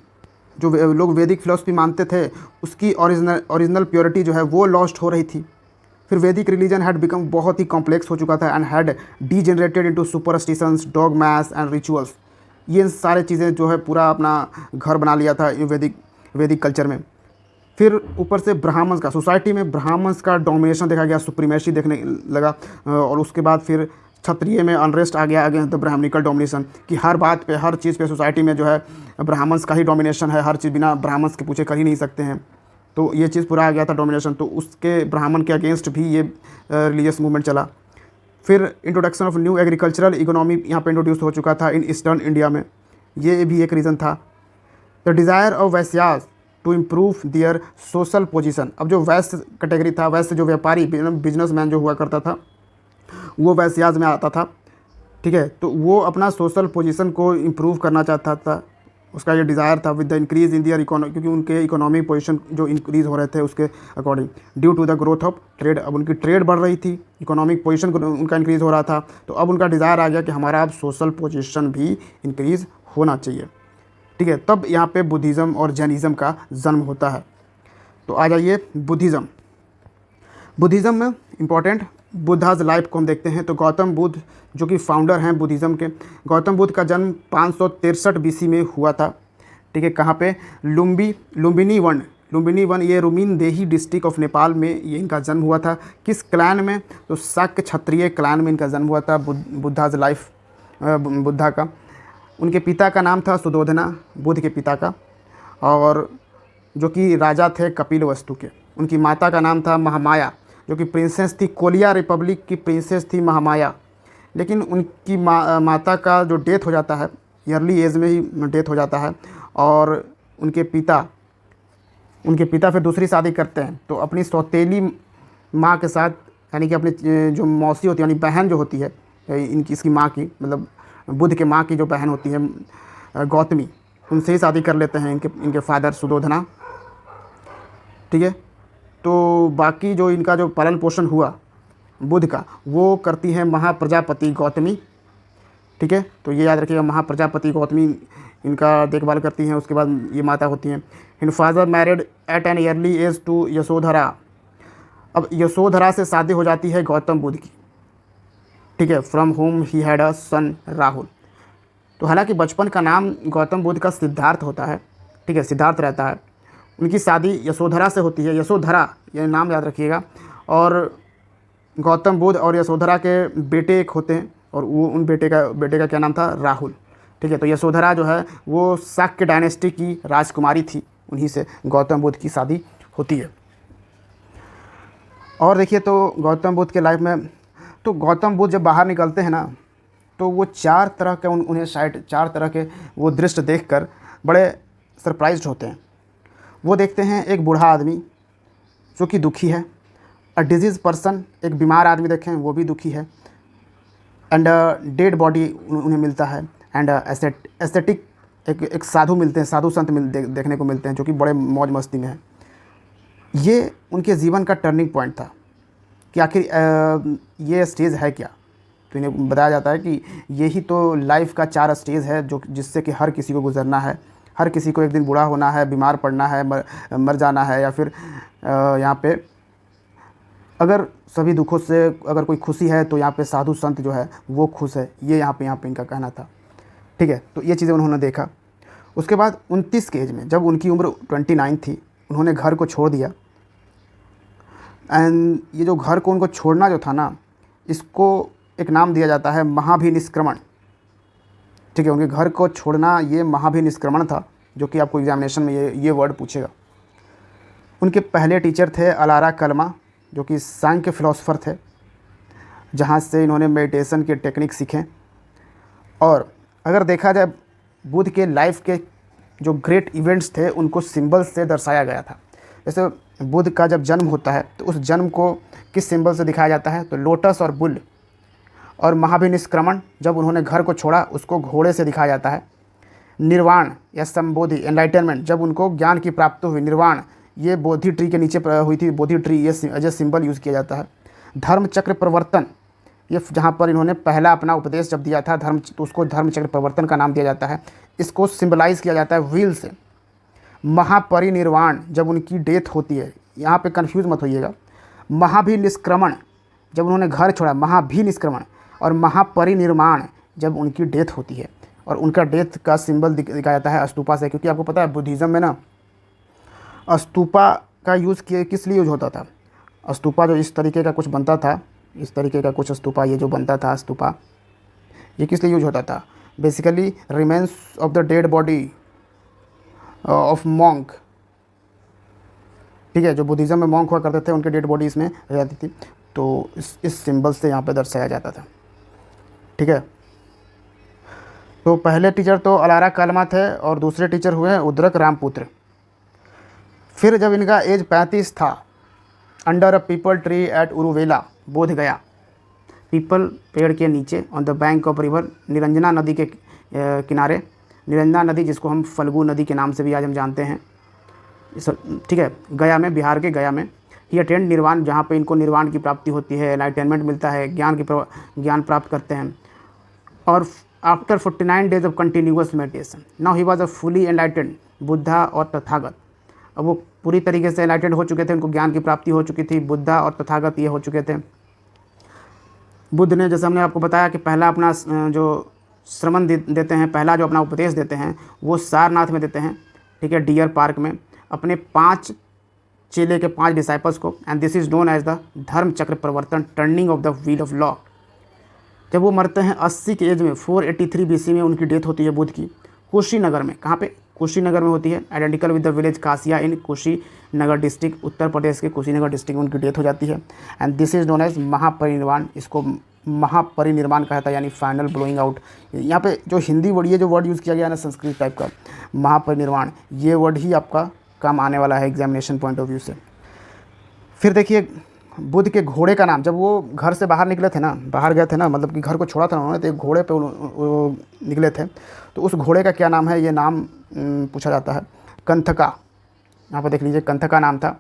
Speaker 1: जो लोग वैदिक फ़िलॉसफी मानते थे, उसकी ओरिजिनल प्योरिटी जो है वो लॉस्ट हो रही थी। फिर वैदिक रिलीजन हैड बिकम बहुत ही कॉम्प्लेक्स हो चुका था and had degenerated into superstitions, dogmas and rituals. ये सारे चीज़ें जो है पूरा अपना घर बना लिया था वैदिक कल्चर में। फिर ऊपर से ब्राह्मण्स का, सोसाइटी में ब्राह्मण्स का डोमिनेशन देखा गया, सुप्रीमेसी देखने लगा। और उसके बाद फिर क्षत्रिय में अनरेस्ट आ गया अगेंस्ट द ब्राह्मणिकल डोमिनेशन, कि हर बात पे, हर चीज़ पे सोसाइटी में जो है ब्राह्मण्स का ही डोमिनेशन है, हर चीज़ बिना ब्राह्मण्स के पूछे कर ही नहीं सकते हैं। तो ये चीज़ पूरा आ गया था डोमिनेशन। तो उसके ब्राह्मण के अगेंस्ट भी ये रिलीजियस मूवमेंट चला। फिर introduction of new agricultural economy यहाँ पे इंट्रोड्यूस हो चुका था इन ईस्टर्न इंडिया में, ये भी एक रीज़न था। The desire of Vaishyas to improve their social position. अब जो वैश्य कैटेगरी था, वैश्य जो व्यापारी बिजनेसमैन जो हुआ करता था, वो वैश्यास में आता था, ठीक है। तो वो अपना सोशल पोजीशन को इम्प्रूव करना चाहता था, उसका ये डिज़ायर था with the increase in their economy, क्योंकि उनके इकोनॉमिक पोजीशन जो इंक्रीज़ हो रहे थे उसके according, due to the growth of trade. अब उनकी ट्रेड बढ़ रही थी, इकोनॉमिक पोजीशन उनका इंक्रीज़ हो रहा था, तो अब उनका डिज़ायर आ गया कि हमारा अब सोशल पोजीशन भी इंक्रीज़ होना चाहिए, ठीक है। तब यहाँ पे बुद्धिज़्म और जैनिज़्म का जन्म होता है। तो आ जाइए बुद्धिज़्म में इम्पॉर्टेंट बुद्धाज लाइफ को हम देखते हैं। तो गौतम बुद्ध जो कि फाउंडर हैं बुद्धिज़्म के, गौतम बुद्ध का जन्म 563 BC में हुआ था, ठीक है। कहाँ पे, लुम्बिनी वन, ये रुमीनदेही डिस्ट्रिक्ट ऑफ नेपाल में ये इनका जन्म हुआ था। किस क्लैन में, तो शाक्य क्षत्रिय क्लैन में इनका जन्म हुआ था बुद्धाज लाइफ बुद्धा का। उनके पिता का नाम था सुदोधना, बुद्ध के पिता का, और जो कि राजा थे कपिलवस्तु के। उनकी माता का नाम था महामाया, जो कि प्रिंसेस थी, कोलिया रिपब्लिक की प्रिंसेस थी महामाया। लेकिन उनकी माता का जो डेथ हो जाता है, अर्ली एज में ही डेथ हो जाता है, और उनके पिता फिर दूसरी शादी करते हैं। तो अपनी सौतेली माँ के साथ, यानी कि अपनी जो मौसी होती है, यानी बहन जो होती है इसकी माँ की, मतलब बुद्ध के माँ की जो बहन होती है गौतमी, उनसे ही शादी कर लेते हैं इनके फादर सुदोधना, ठीक है। तो बाकी जो इनका जो पालन पोषण हुआ बुद्ध का, वो करती है महाप्रजापति गौतमी, ठीक है। तो ये याद रखिएगा, महाप्रजापति गौतमी इनका देखभाल करती हैं। उसके बाद ये माता होती हैं। In father married at an early age to Yashodhara. अब यशोधरा से शादी हो जाती है गौतम बुद्ध की, ठीक है, from home he had a son Rahul. तो हालांकि बचपन का नाम गौतम बुद्ध का सिद्धार्थ होता है, ठीक है, सिद्धार्थ रहता है। उनकी शादी यशोधरा से होती है, यशोधरा ये नाम याद रखिएगा। और गौतम बुद्ध और यशोधरा के बेटे एक होते हैं, और वो उन बेटे का क्या नाम था, राहुल, ठीक है। तो यशोधरा जो है वो शाक्य डायनेस्टी की राजकुमारी थी, उन्हीं से गौतम बुद्ध की शादी होती है। और देखिए, तो गौतम बुद्ध के लाइफ में, तो गौतम बुद्ध जब बाहर निकलते हैं ना, तो वो चार तरह के वो दृश्य देखकर बड़े सरप्राइज्ड होते हैं। वो देखते हैं एक बूढ़ा आदमी जो कि दुखी है, अ डिजीज़ पर्सन, एक बीमार आदमी देखें वो भी दुखी है, एंड डेड बॉडी उन्हें मिलता है, एंड एस्थेटिक एक साधु मिलते हैं, साधु संत देखने को मिलते हैं जो कि बड़े मौज मस्ती में हैं। ये उनके जीवन का टर्निंग पॉइंट था कि आखिर ये स्टेज है क्या। तो इन्हें बताया जाता है कि यही तो लाइफ का 4 स्टेज है जो जिससे कि हर किसी को गुजरना है। हर किसी को एक दिन बूढ़ा होना है, बीमार पड़ना है, मर जाना है, या फिर यहाँ पे अगर सभी दुखों से अगर कोई खुशी है तो यहाँ पे साधु संत जो है वो खुश है। ये यहाँ पे इनका कहना था, ठीक है। तो ये चीज़ें उन्होंने देखा। उसके बाद 29 के एज में, जब उनकी उम्र 29 थी, उन्होंने घर को छोड़ दिया। एंड ये जो घर को उनको छोड़ना जो था ना, इसको एक नाम दिया जाता है महाभिनिष्क्रमण, ठीक है। उनके घर को छोड़ना ये महाभिनिष्क्रमण था, जो कि आपको एग्जामिनेशन में ये वर्ड पूछेगा। उनके पहले टीचर थे अलारा कलमा, जो कि सांख्य फिलोसफर थे। जहाँ से इन्होंने मेडिटेशन के टेक्निक सीखे। और अगर देखा जाए बुद्ध के लाइफ के जो ग्रेट इवेंट्स थे उनको सिंबल्स से दर्शाया गया था। जैसे बुद्ध का जब जन्म होता है तो उस जन्म को किस सिंबल से दिखाया जाता है, तो लोटस और बुल। और महाभिनिष्क्रमण, जब उन्होंने घर को छोड़ा, उसको घोड़े से दिखाया जाता है। निर्वाण या संबोधि, एनलाइटनमेंट, जब उनको ज्ञान की प्राप्ति हुई, निर्वाण, ये बोधि ट्री के नीचे हुई थी, बोधि ट्री, ये एज ए सिंबल यूज़ किया जाता है। धर्म चक्र प्रवर्तन, ये जहाँ पर इन्होंने पहला अपना उपदेश जब दिया था धर्म, तो उसको धर्म चक्र प्रवर्तन का नाम दिया जाता है। इसको सिंबलाइज किया जाता है व्हील से। महापरिनिर्वाण, जब उनकी डेथ होती है, यहाँ पे कंफ्यूज मत होइएगा। महाभिनिष्क्रमण, जब उन्होंने घर छोड़ा, महाभिनिष्क्रमण। और महापरिनिर्वाण, जब उनकी डेथ होती है। और उनका डेथ का सिंबल दिखाया जाता है स्तूपा से, क्योंकि आपको पता है बुद्धिज़्म में ना स्तूपा का यूज़ किस लिए यूज होता था। स्तूपा जो इस तरीके का कुछ बनता था, इस तरीके का कुछ स्तूपा, ये जो बनता था स्तूपा, ये किस लिए यूज होता था, basically remains of the dead body of monk. ठीक है, जो बुद्धिज़्म में मॉन्क हुआ करते थे उनके डेड बॉडी इसमें रह जाती थी, तो इस सिंबल से यहाँ पे दर्शाया जाता था। ठीक है, तो पहले टीचर तो अलारा कालमा थे और दूसरे टीचर हुए उद्रक रामपुत्र। फिर जब इनका एज 35 था, under a peepal tree at Uruvela, Bodh Gaya, पीपल पेड़ के नीचे, on the bank of river, Niranjana नदी के किनारे, निरंजना नदी जिसको हम फल्गु नदी के नाम से भी आज हम जानते हैं, ठीक है, गया में, बिहार के गया में। ही अटेंड निर्वाण, जहाँ पे इनको निर्वाण की प्राप्ति होती है, एनलाइटनमेंट मिलता है, ज्ञान प्राप्त करते हैं। और after 49 days of continuous meditation, now he was a fully enlightened Buddha और तथागत। अब वो पूरी तरीके से एनलाइटेंड हो चुके थे, उनको ज्ञान की प्राप्ति हो चुकी थी, बुद्धा और तथागत ये हो चुके थे। बुद्ध ने, जैसे हमने आपको बताया कि पहला अपना जो श्रमण देते हैं, पहला जो अपना उपदेश देते हैं वो सारनाथ में देते हैं, ठीक है, डियर पार्क में, अपने 5 चेले के 5 डिसाइपल्स को। And this is known as the Dharma Chakra Pravartan, turning of the wheel of law. जब वो मरते हैं 80 के एज में, 483 BC में उनकी डेथ होती है बुद्ध की, कुशीनगर में। कहाँ पे? कुशीनगर में होती है, identical with the village Kasia in Kushinagar district, Uttar Pradesh के कुशीनगर डिस्ट्रिक्ट में उनकी डेथ हो जाती है। And this is known as Mahaparinirvana, इसको महापरिनिर्वाण कहा था, यानी फाइनल ब्लोइंग आउट। यहाँ पे जो हिंदी वर्ड, ये जो वर्ड यूज़ किया गया है ना संस्कृत टाइप का, महापरिनिर्वाण, ये वर्ड ही आपका काम आने वाला है एग्जामिनेशन पॉइंट ऑफ व्यू से। फिर देखिए बुद्ध के घोड़े का नाम, जब वो घर से बाहर निकले थे ना, बाहर गए थे ना, मतलब कि घर को छोड़ा था उन्होंने, तो एक घोड़े पे निकले थे, तो उस घोड़े का क्या नाम है, ये नाम पूछा जाता है। कंथका, यहाँ पर देख लीजिए, कंथका नाम था।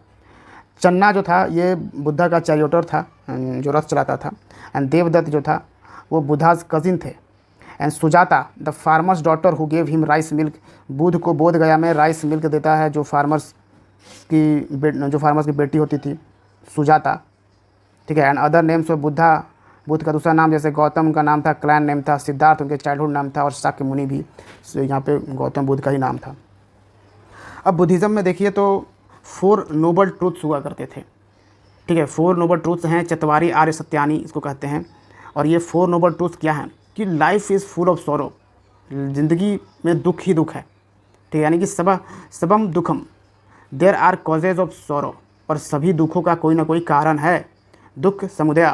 Speaker 1: चन्ना जो था ये बुद्धा का चैरियोटर था, जो रथ चलाता था। एंड देवदत्त जो था वो बुद्धाज कजिन थे। And Sujata the farmers daughter who gave him rice milk, Buddha को बोध गया में राइस मिल्क देता है जो फार्मर्स की बेटी होती थी, सुजाता। ठीक है, and other names of Buddha, Buddha का दूसरा नाम जैसे गौतम उनका नाम था, क्लैन नेम था, सिद्धार्थ उनके चाइल्डहुड नाम था, और शाक्य मुनि भी, यहाँ पे गौतम बुद्ध का ही नाम था। अब बुद्धिज़्म में देखिए तो 4 नोबल ट्रूथ्स हुआ करते थे। ठीक है, 4 नोबल ट्रूथ्स हैं, चत्वारी आर्य सत्यानी इसको कहते हैं। और ये 4 नोबल ट्रूथ्स क्या हैं कि life is full of sorrow, ज़िंदगी में दुख ही दुख है। ठीक है, यानी कि सबम दुखम, there are causes of sorrow, और सभी दुखों का कोई ना कोई कारण है, दुख समुदय।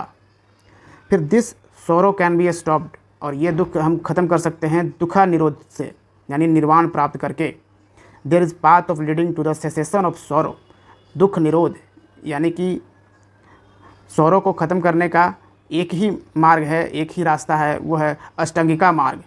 Speaker 1: फिर this sorrow can be stopped, और ये दुख हम ख़त्म कर सकते हैं दुखा निरोध से, यानी निर्वाण प्राप्त करके। There is path of leading to the cessation of sorrow, दुख निरोध, यानी कि सॉरो को ख़त्म करने का एक ही मार्ग है, एक ही रास्ता है, वो है अष्टांगिका मार्ग।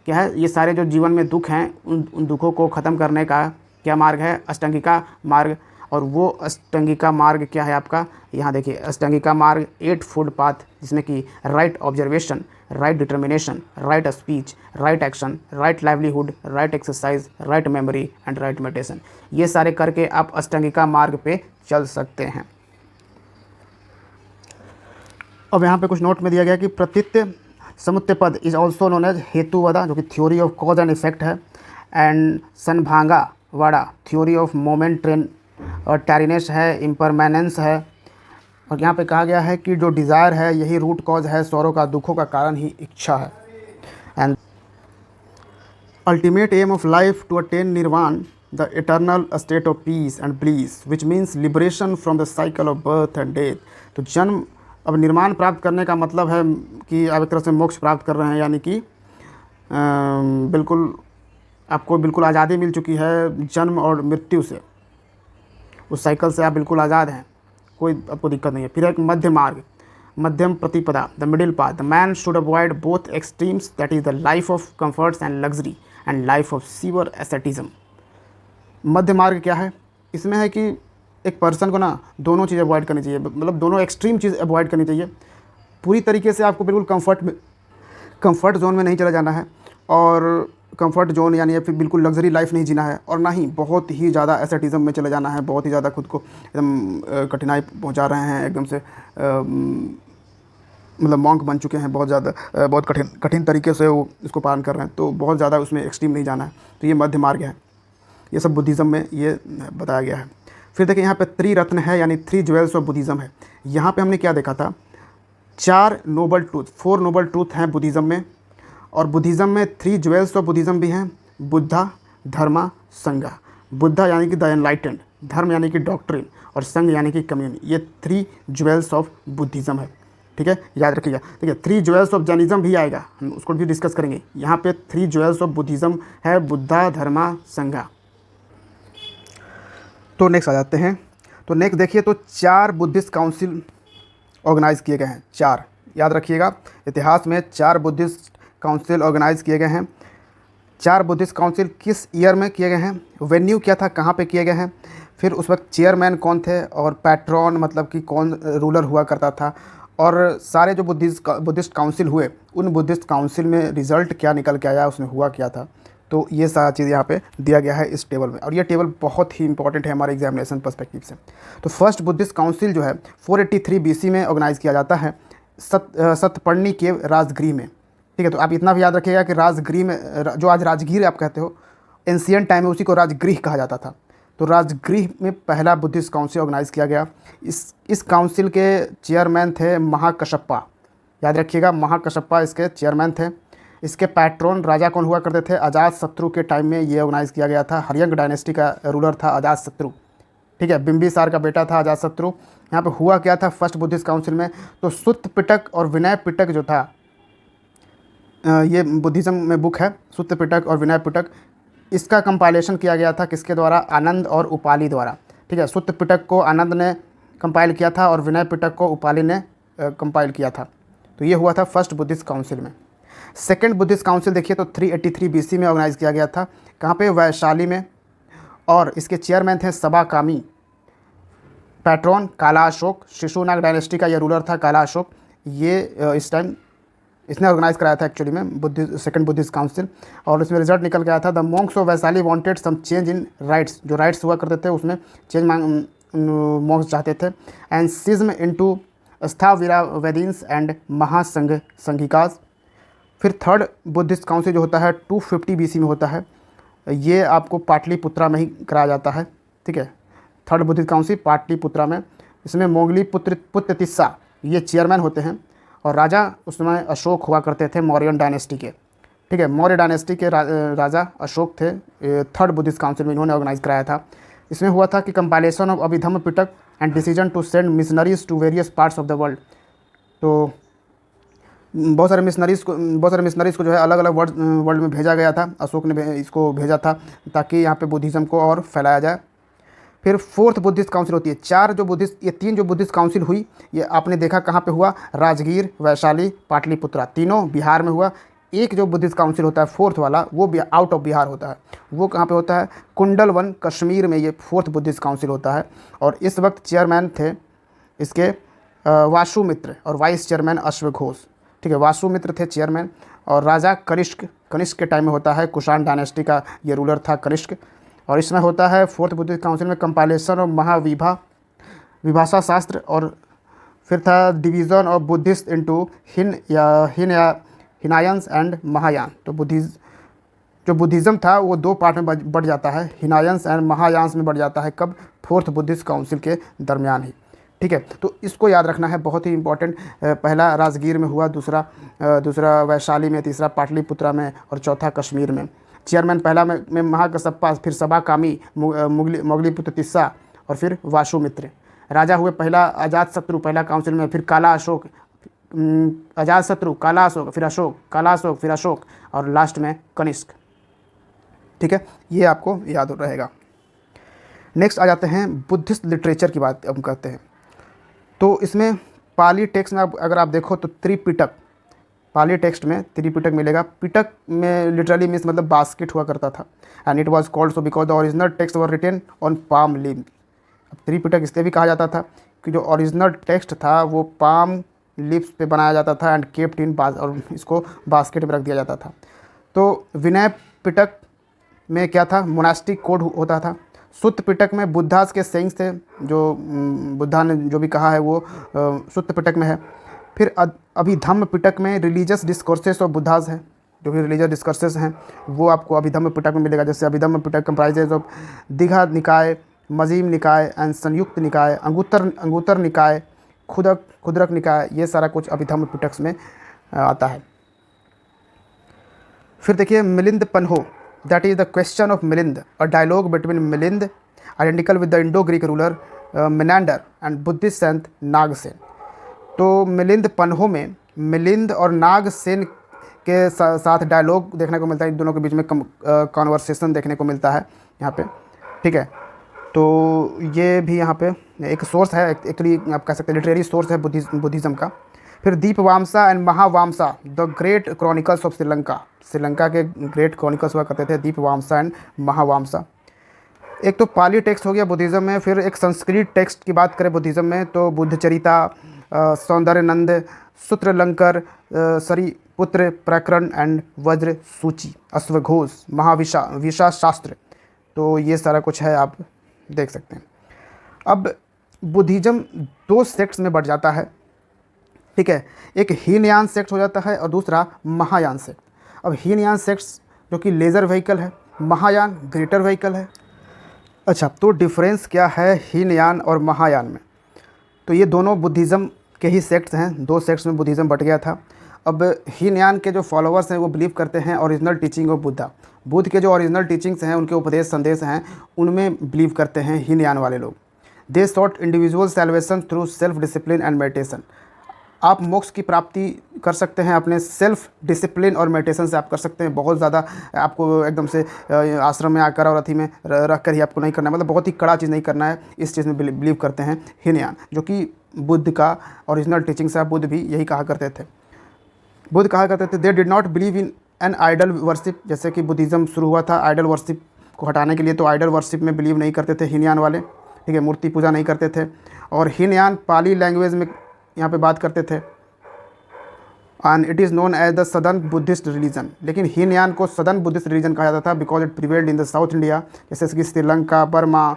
Speaker 1: क्या है? ये सारे जो जीवन में दुख हैं उन दुखों को ख़त्म करने का क्या मार्ग है? अष्टांगिका मार्ग। और वो अष्टांगिका मार्ग क्या है आपका? यहाँ देखिए, अष्टांगिका मार्ग 8 फूड पाथ, जिसमें कि right observation, right determination, right speech, right action, right livelihood, right exercise, write memory and right meditation, ये सारे करके आप अष्टांगिका मार्ग पे चल सकते हैं। अब यहाँ पे कुछ नोट में दिया गया कि Pratitya Samutpada is also known as Hetuvada, जो कि theory of cause and effect है। And Sanbhanga Vada theory of moment train और टैरिनेस है, इम्परमानेंस है। और यहाँ पे कहा गया है कि जो डिज़ायर है यही रूट कॉज है सौरों का, दुखों का कारण ही इच्छा है। And ultimate aim of life to attain Nirvana, the eternal state of peace and bliss, which means liberation from the cycle of birth and death. तो जन्म अब निर्माण प्राप्त करने का मतलब है कि आप एक तरह से मोक्ष प्राप्त कर रहे हैं, यानी कि बिल्कुल आपको बिल्कुल आज़ादी मिल चुकी है जन्म और मृत्यु से, उस साइकिल से आप बिल्कुल आज़ाद हैं, कोई आपको दिक्कत नहीं है। फिर एक मध्य मार्ग, मध्यम प्रतिपदा, the middle path, the man should avoid both extremes, that is the life of comforts and luxury and life of severe asceticism. मध्य मार्ग क्या है? इसमें है कि एक पर्सन को ना दोनों चीज़ अवॉइड करनी चाहिए, मतलब दोनों एक्सट्रीम चीज़ अवॉइड करनी चाहिए। पूरी तरीके से आपको बिल्कुल कंफर्ट जोन में नहीं चला जाना है, और कंफर्ट जोन यानी फिर बिल्कुल लग्जरी लाइफ नहीं जीना है, और ना ही बहुत ही ज़्यादा एसेटिज़म में चले जाना है, बहुत ही ज़्यादा खुद को एकदम कठिनाई पहुंचा रहे हैं, एकदम से मतलब मॉन्क बन चुके हैं, बहुत ज़्यादा बहुत कठिन तरीके से वो इसको पालन कर रहे हैं, तो बहुत ज़्यादा उसमें एक्सट्रीम नहीं जाना है। तो ये मध्य मार्ग है, ये सब बुद्धिज़्म में ये बताया गया है। फिर देखिए यहाँ पे त्रिरत्न है, यानी 3 ज्वेल्स ऑफ बुद्धिज़्म है। यहाँ पे हमने क्या देखा था? 4 नोबल ट्रूथ, 4 नोबल ट्रूथ हैं बुद्धिज़्म में, और बुद्धिज़्म में 3 ज्वेल्स ऑफ बुद्धिज़्म भी हैं, बुद्धा, धर्मा, संघा। बुद्धा यानी कि द एनलाइटेंड, धर्म यानी कि डॉक्ट्रिन, और संघ यानी कि कम्युनिटी। ये 3 ज्वेल्स ऑफ बुद्धिज़्म है, ठीक है, याद रखिएगा। देखिए 3 ज्वेल्स ऑफ जैनिज़्म भी आएगा, हम उसको भी डिस्कस करेंगे। यहाँ पे 3 ज्वेल्स ऑफ बुद्धिज़्म है, बुद्धा, धर्मा, संघा। तो नेक्स्ट आ जाते हैं। तो नेक्स्ट देखिए, तो 4 बुद्धिस्ट काउंसिल ऑर्गेनाइज़ किए गए हैं, 4, याद रखिएगा। इतिहास में 4 बुद्धिस्ट काउंसिल ऑर्गेनाइज़ किए गए हैं। 4 बुद्धिस्ट काउंसिल किस ईयर में किए गए हैं, वेन्यू क्या था, कहाँ पे किए गए हैं, फिर उस वक्त चेयरमैन कौन थे, और पैट्रॉन मतलब कि कौन रूलर हुआ करता था, और सारे जो बुद्धिस्ट काउंसिल हुए, उन बुद्धिस्ट काउंसिल में रिज़ल्ट क्या निकल के आया, उसमें हुआ क्या था। तो ये सारा चीज़ यहाँ पे दिया गया है इस टेबल में, और ये टेबल बहुत ही इंपॉर्टेंट है हमारे एग्जामिनेशन पर्सपेक्टिव से। तो फर्स्ट बुद्धिस्ट काउंसिल जो है 483 BC में ऑर्गेनाइज़ किया जाता है सतपर्णी के राजगृह में, ठीक है। तो आप इतना भी याद रखिएगा कि राजगृह में, जो आज राजगीर आप कहते हो, एंशियंट टाइम में उसी को राजगृह कहा जाता था। तो राजगृह में पहला बुद्धिस्ट काउंसिल ऑर्गेनाइज़ किया गया। इस काउंसिल के चेयरमैन थे महाकश्यपा, याद रखिएगा, महाकश्यपा इसके चेयरमैन थे। इसके पैट्रोन राजा कौन हुआ करते थे? अजातशत्रु के टाइम में ये ऑर्गेनाइज़ किया गया था। हर्यंक डायनेस्टी का रूलर था अजातशत्रु, ठीक है, बिंबिसार का बेटा था अजातशत्रु। यहाँ पे हुआ क्या था फर्स्ट बुद्धिस्ट काउंसिल में? तो सुत्त पिटक और विनय पिटक जो था, ये बुद्धिज़्म में बुक है, सुत्त पिटक और विनय पिटक, इसका कंपाइलेशन किया गया था किसके द्वारा? आनंद और उपाली द्वारा, ठीक है। सुत्त पिटक को आनंद ने कंपाइल किया था और विनय पिटक को उपाली ने कंपाइल किया था। तो ये हुआ था फर्स्ट बुद्धिस्ट काउंसिल में। सेकंड बुद्धिस्ट काउंसिल देखिए तो 383 BC में ऑर्गेनाइज़ किया गया था। कहाँ पे? वैशाली में, और इसके चेयरमैन थे सबाकामी। पैट्रॉन काला अशोक, शिशुनाग डायनेस्टी का ये रूलर था काला अशोक। ये इस टाइम इसने ऑर्गेनाइज़ कराया था एक्चुअली में सेकंड बुद्धिस्ट काउंसिल, और इसमें रिजल्ट निकल गया था the monks of Vaishali wanted some change in rites, जो राइट्स हुआ करते थे उसमें चेंज मॉन्क्स चाहते थे, and schism into Sthaviravadins and Mahasanghikas. फिर थर्ड बुद्धिस्ट काउंसिल जो होता है 250 BC में होता है, ये आपको पाटलिपुत्रा में ही कराया जाता है, ठीक है। थर्ड बुद्धिस्ट काउंसिल पाटलिपुत्रा में, इसमें मोगली पुत्र तिस्सा ये चेयरमैन होते हैं, और राजा उस समय अशोक हुआ करते थे मौर्यन डायनेस्टी के, ठीक है। मौर्य डायनेस्टी के राजा अशोक थे। थर्ड बुद्धिस्ट काउंसिल में इन्होंने ऑर्गेनाइज कराया था। इसमें हुआ था कि compilation of Abhidhamma Pitaka and decision to send missionaries to various parts of the world. तो बहुत सारे मिशनरीज़ को जो है अलग अलग वर्ल्ड में भेजा गया था। अशोक ने इसको भेजा था ताकि यहाँ पे बुद्धिज़्म को और फैलाया जाए। फिर फोर्थ बुद्धिस्ट काउंसिल होती है। ये तीन जो बुद्धिस्ट काउंसिल हुई, ये आपने देखा कहाँ पे हुआ? राजगीर, वैशाली, पाटलिपुत्रा, तीनों बिहार में हुआ। एक जो बुद्धिस्ट काउंसिल होता है फोर्थ वाला, वो आउट ऑफ बिहार होता है। वो कहाँ पे होता है? कुंडलवन, कश्मीर में ये फोर्थ बुद्धिस्ट काउंसिल होता है। और इस वक्त चेयरमैन थे इसके वासुमित्र और वाइस चेयरमैन अश्वघोष, ठीक है। वासुमित्र थे चेयरमैन, और राजा कनिष्क के टाइम में होता है, कुषाण डायनेस्टी का ये रूलर था कनिष्क। और इसमें होता है फोर्थ बुद्धिस्ट काउंसिल में कंपाइलेशन ऑफ विभाषा शास्त्र, और फिर था division of Buddhist into Hinayanas and Mahayana. तो जो बुद्धिज़्म था वो दो पार्ट में बढ़ जाता है, हिनायंस एंड महायान्स में बढ़ जाता है। कब? फोर्थ बुद्धिस्ट काउंसिल के दरमियान ही, ठीक है। तो इसको याद रखना है, बहुत ही इंपॉर्टेंट। पहला राजगीर में हुआ, दूसरा वैशाली में, तीसरा पाटलिपुत्रा में, और चौथा कश्मीर में। चेयरमैन पहला में महाकश्यपा, फिर सबाकामी, मोगलीपुत्र तिस्सा, और फिर वासुमित्र। राजा हुए पहला अजातशत्रु पहला काउंसिल में, फिर काला अशोक, अजातशत्रु, काला अशोक, फिर अशोक, काला अशोक, फिर अशोक और लास्ट में कनिष्क। ठीक है, ये आपको याद रहेगा। नेक्स्ट आ जाते हैं बुद्धिस्ट लिटरेचर की बात हम करते हैं। तो इसमें पाली टेक्स्ट में अगर आप देखो तो त्रिपिटक, पाली टेक्स्ट में त्रिपिटक मिलेगा। पिटक में लिटरली मीन्स मतलब बास्केट हुआ करता था, and it was called so because the original text were written on palm leave. अब त्रिपिटक इसलिए भी कहा जाता था कि जो ओरिजिनल टेक्स्ट था वो पाम लीव्स पे बनाया जाता था एंड केप्ट इन और इसको बास्केट में रख दिया जाता था। तो विनय पिटक में क्या था, मोनास्टिक कोड होता था। सुत्त पिटक में बुद्धास के सेइंग्स थे, जो बुद्धा ने जो भी कहा है वो सुत्त पिटक में है। फिर अभिधम्म पिटक में रिलीजियस डिस्कोर्सेस ऑफ बुद्धास है, जो भी रिलीजियस डिस्कोर्सेस हैं वो आपको अभिधम्म पिटक में मिलेगा। जैसे अभिधम्म पिटक कंप्राइजेज ऑफ दीघा निकाय, मजीम निकाय एंड संयुक्त निकाय, अंगुत्तर निकाय, खुदरक निकाय, ये सारा कुछ अभिधम्म पिटक में आता है। फिर देखिए Milinda Panho, that is the question of Milinda, a dialogue between Milinda identical with the Indo Greek ruler Menander and Buddhist संत नागसेन। तो मिलिंद पन्हो में मिलिंद और नागसेन के साथ डायलॉग देखने को मिलता है, इन दोनों के बीच में कॉन्वर्सेशन देखने को मिलता है यहाँ पे। ठीक है, तो ये भी यहाँ पे एक सोर्स है, एक्चुअली आप कह सकते हैं लिटरेरी सोर्स है बुद्धिज़्म का। फिर Dipavamsa and Mahavamsa, the great chronicles of Sri Lanka, Sri Lanka के ग्रेट क्रॉनिकल्स हुआ करते थे दीपवामसा एंड महावामसा। एक तो पाली टेक्स्ट हो गया बुद्धिज़्म में। फिर एक संस्कृत टेक्स्ट की बात करें बुद्धिज़्म में तो बुद्धचरिता, सौंदर्यनंद, सूत्रलंकर, सरीपुत्र प्रकरण एंड वज्र सूची, अश्वघोष, विशा शास्त्र, तो ये सारा कुछ है, आप देख सकते हैं। अब बुद्धिज़्म दो सेक्ट्स में बढ़ जाता है। ठीक है, एक हीनयान सेक्ट हो जाता है और दूसरा महायान सेक्ट। अब हीनयान सेक्ट्स जो कि लेज़र व्हीकल है, महायान ग्रेटर व्हीकल है। अच्छा, तो डिफरेंस क्या है हीनयान और महायान में? तो ये दोनों बुद्धिज़्म के ही सेक्ट्स हैं, दो सेक्ट्स में बुद्धिज़्म बट गया था। अब हीनयान के जो फॉलोअर्स हैं वो बिलीव करते हैं original teaching of Buddha, Buddha के जो ओरिजिनल टीचिंग्स हैं, उनके उपदेश संदेश हैं, उनमें बिलीव करते हैं हीनयान वाले लोग। They sought individual salvation through self discipline and meditation. आप मोक्ष की प्राप्ति कर सकते हैं अपने सेल्फ डिसिप्लिन और मेडिटेशन से, आप कर सकते हैं। बहुत ज़्यादा आपको एकदम से आश्रम में आकर और अथी में रख कर ही आपको नहीं करना है, मतलब बहुत ही कड़ा चीज़ नहीं करना है। इस चीज़ में बिलीव करते हैं हीनयान, जो कि बुद्ध का ओरिजिनल टीचिंग से। बुद्ध भी यही कहा करते थे। बुद्ध कहा करते थे they did not believe in an idol worship. जैसे कि बुद्धिज़्म शुरू हुआ था आइडल वर्शिप को हटाने के लिए, तो आइडल वर्शिप में बिलीव नहीं करते थे हीनयान वाले। ठीक है, मूर्ति पूजा नहीं करते थे। और हीनयान पाली लैंग्वेज में यहाँ पे बात करते थे, and it is known as the southern Buddhist religion. लेकिन हीनयान को सदर्न बुद्धिस्ट रिलीजन कहा जाता था because it prevailed in the south India, जैसे कि Sri Lanka, Burma,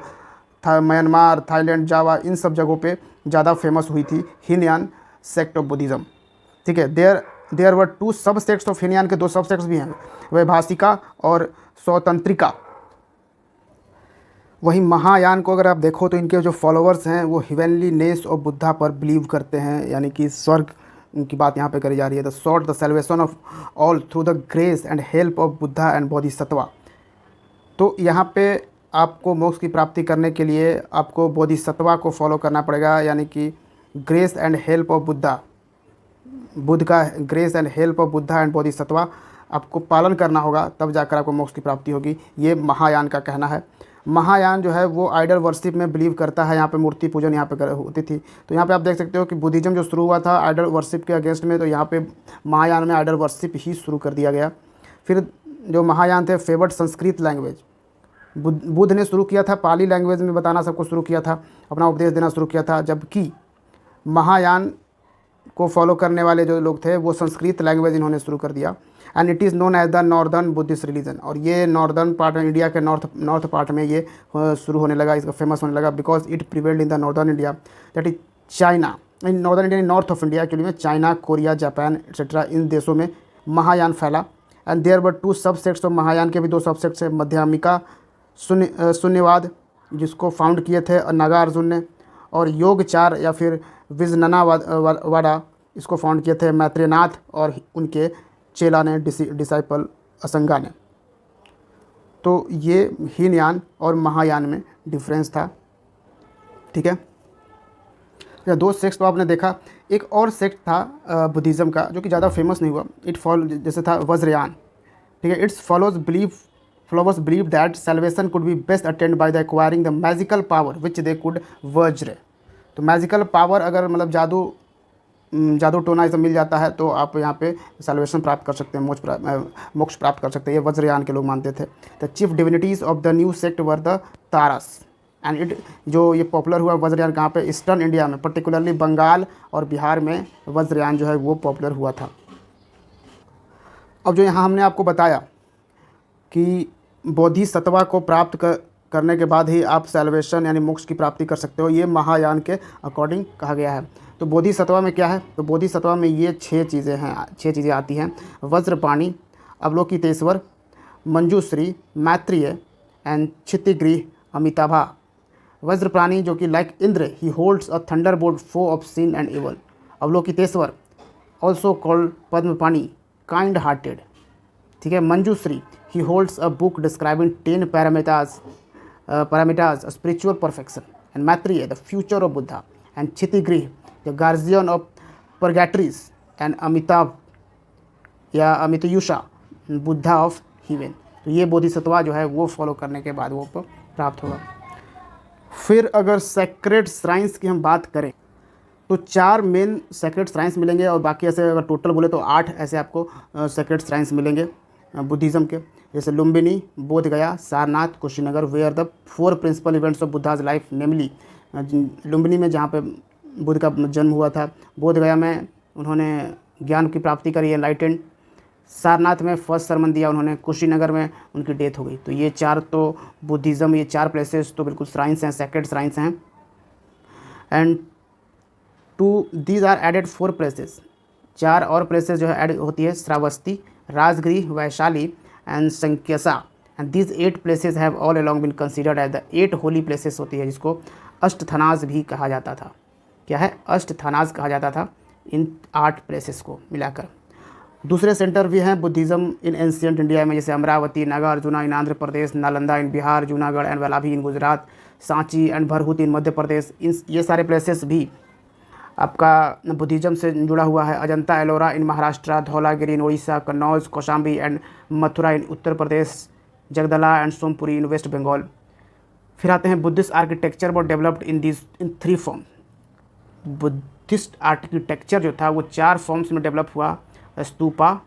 Speaker 1: Myanmar, Thailand, Java, इन सब जगहों पे ज़्यादा फेमस हुई थी हीनयान सेक्ट ऑफ बुद्धिज़्म। ठीक है, there were two sub sects of Hinayana के दो सब सेक्ट्स भी हैं, वैभाषिका और स्वतंत्रिका। वहीं महायान को अगर आप देखो तो इनके जो फॉलोअर्स हैं वो हेवनली नेस ऑफ बुद्धा पर बिलीव करते हैं, यानी कि स्वर्ग की बात यहाँ पे करी जा रही है। The sort the salvation of all through the grace and help of Buddha and Bodhisattva. तो यहाँ पे आपको मोक्ष की प्राप्ति करने के लिए आपको बोधिसत्वा को फॉलो करना पड़ेगा, यानी कि grace and help of Buddha, Buddha का grace and help of Buddha and Bodhisattva आपको पालन करना होगा, तब जाकर आपको मोक्ष की प्राप्ति होगी। ये महायान का कहना है। महायान जो है वो आइडल वर्शिप में बिलीव करता है, यहाँ पे मूर्ति पूजन यहाँ पे होती थी। तो यहाँ पे आप देख सकते हो कि बुद्धिज़्म जो शुरू हुआ था आइडल वर्शिप के अगेंस्ट में, तो यहाँ पे महायान में आइडल वर्शिप ही शुरू कर दिया गया। फिर जो महायान थे फेवर्ड संस्कृत लैंग्वेज, बुद्ध ने शुरू किया था पाली लैंग्वेज में बताना सबको शुरू किया था, अपना उपदेश देना शुरू किया था, जबकि महायान को फॉलो करने वाले जो लोग थे वो संस्कृत लैंग्वेज इन्होंने शुरू कर दिया। And it is known as the northern Buddhist religion. और ये नॉर्दर्न पार्ट में, इंडिया के नॉर्थ पार्ट में ये शुरू होने लगा, इसका फेमस होने लगा because it prevailed in the northern India, that is China, in northern India, north of India actually में चाइना, कोरिया, जापान एक्सेट्रा, इन देशों में महायान फैला। And there were two sub sects of Mahayana के भी दो सब सेक्ट्स है, मध्यमिका शून्यवाद जिसको फाउंड किए थे नागार्जुन ने, और योगचार या फिर विजननावाड़ा इसको फाउंड किए थे मैत्रेयनाथ और उनके चेला ने, डिसाइपल असंगा ने। तो ये हीनयान और महायान में डिफरेंस था। ठीक है, या 2 सेक्ट तो आपने देखा। एक और सेक्ट था बुद्धिज़्म का जो कि ज़्यादा फेमस नहीं हुआ, जैसे था वज्रयान, ठीक है। It's followers believed that salvation could be best attained by the acquiring the magical power which they could वज्र। तो मैजिकल पावर अगर मतलब जादू टोना ये सब मिल जाता है तो आप यहाँ पे सैल्वेशन प्राप्त कर सकते हैं, मोक्ष प्राप्त कर सकते हैं, ये वज्रयान के लोग मानते थे। The chief divinities of the new sect were the Taras and it, जो ये पॉपुलर हुआ वज्रयान कहाँ पे, ईस्टर्न इंडिया में, पर्टिकुलरली बंगाल और बिहार में वज्रयान जो है वो पॉपुलर हुआ था। अब जो यहाँ हमने आपको बताया कि बोधिसत्वा को प्राप्त करने के बाद ही आप सैल्वेशन यानी मोक्ष की प्राप्ति कर सकते हो, ये महायान के अकॉर्डिंग कहा गया है। तो बोधिसत्वा में क्या है, तो बोधिसत्वा में ये 6 चीज़ें आती हैं। वज्रपाणी, अवलोकितेश्वर, मंजूश्री, मैत्रेय एंड क्षितिगृह, अमिताभा। वज्रप्राणी जो कि like Indra, he holds a thunderbolt foe of sin and evil. Avalokiteshvara also called Padmapani, kind hearted, ठीक है। Manjushri, he holds a book describing 10 parameters of spiritual perfection. And Maitreya, the future of Buddha. And क्षितिगृह, the guardian of purgatories. And Amitabh या अमितयुषा, बुद्धा ऑफ heaven। तो ये बोधिसत्वा जो है वो फॉलो करने के बाद वो प्राप्त होगा। फिर अगर सेक्रेड श्राइन्स की हम बात करें तो 4 मेन सेक्रेड श्राइन्स मिलेंगे और बाकी ऐसे अगर टोटल बोले तो 8 ऐसे आपको सेक्रेड श्राइन्स मिलेंगे बुद्धिज़्म के, जैसे Lumbini, Bodh Gaya, Sarnath, Kushinagar, where the 4 principal events of Buddha's life, namely Lumbini में जहाँ पे बुद्ध का जन्म हुआ था, बोध गया में उन्होंने ज्ञान की प्राप्ति करी, एनलाइटेंड, सारनाथ में फर्स्ट सरमन दिया उन्होंने, कुशीनगर में उनकी डेथ हो गई। तो ये 4 तो बुद्धिज़्म, ये 4 प्लेसेस तो बिल्कुल श्राइन्स हैं, सेक्रेड श्राइन्स हैं। And to these are added 4 places, 4 और प्लेसेस जो है ऐड होती है, Shravasti, Rajgriha, Vaishali and Sankasya. And these 8 places have all along been considered as the 8 holy places होती है, जिसको अष्टथनाज भी कहा जाता था। क्या है, अष्टथनाज कहा जाता था इन 8 प्लेसेस को मिलाकर। दूसरे सेंटर भी हैं बुद्धिज़्म इन एंशियंट इंडिया में, जैसे Amaravati, Nagarjuna in Andhra Pradesh, Nalanda in Bihar, Junagadh and Vallabhi in Gujarat, Sanchi and Bharhut in Madhya Pradesh. In ये सारे प्लेसेस भी आपका बुद्धिज़्म से जुड़ा हुआ है। Ajanta Ellora in Maharashtra, Dhaulagiri in Orissa, Kannauj, Kaushambi and Mathura in Uttar Pradesh, Jagdala and Sompuri in west Bengal. फिर आते हैं बुद्धिस्ट आर्किटेक्चर वो developed in 3 form. Buddhist architecture जो था वो 4 फॉर्म्स में डेवलप हुआ, स्तूपा,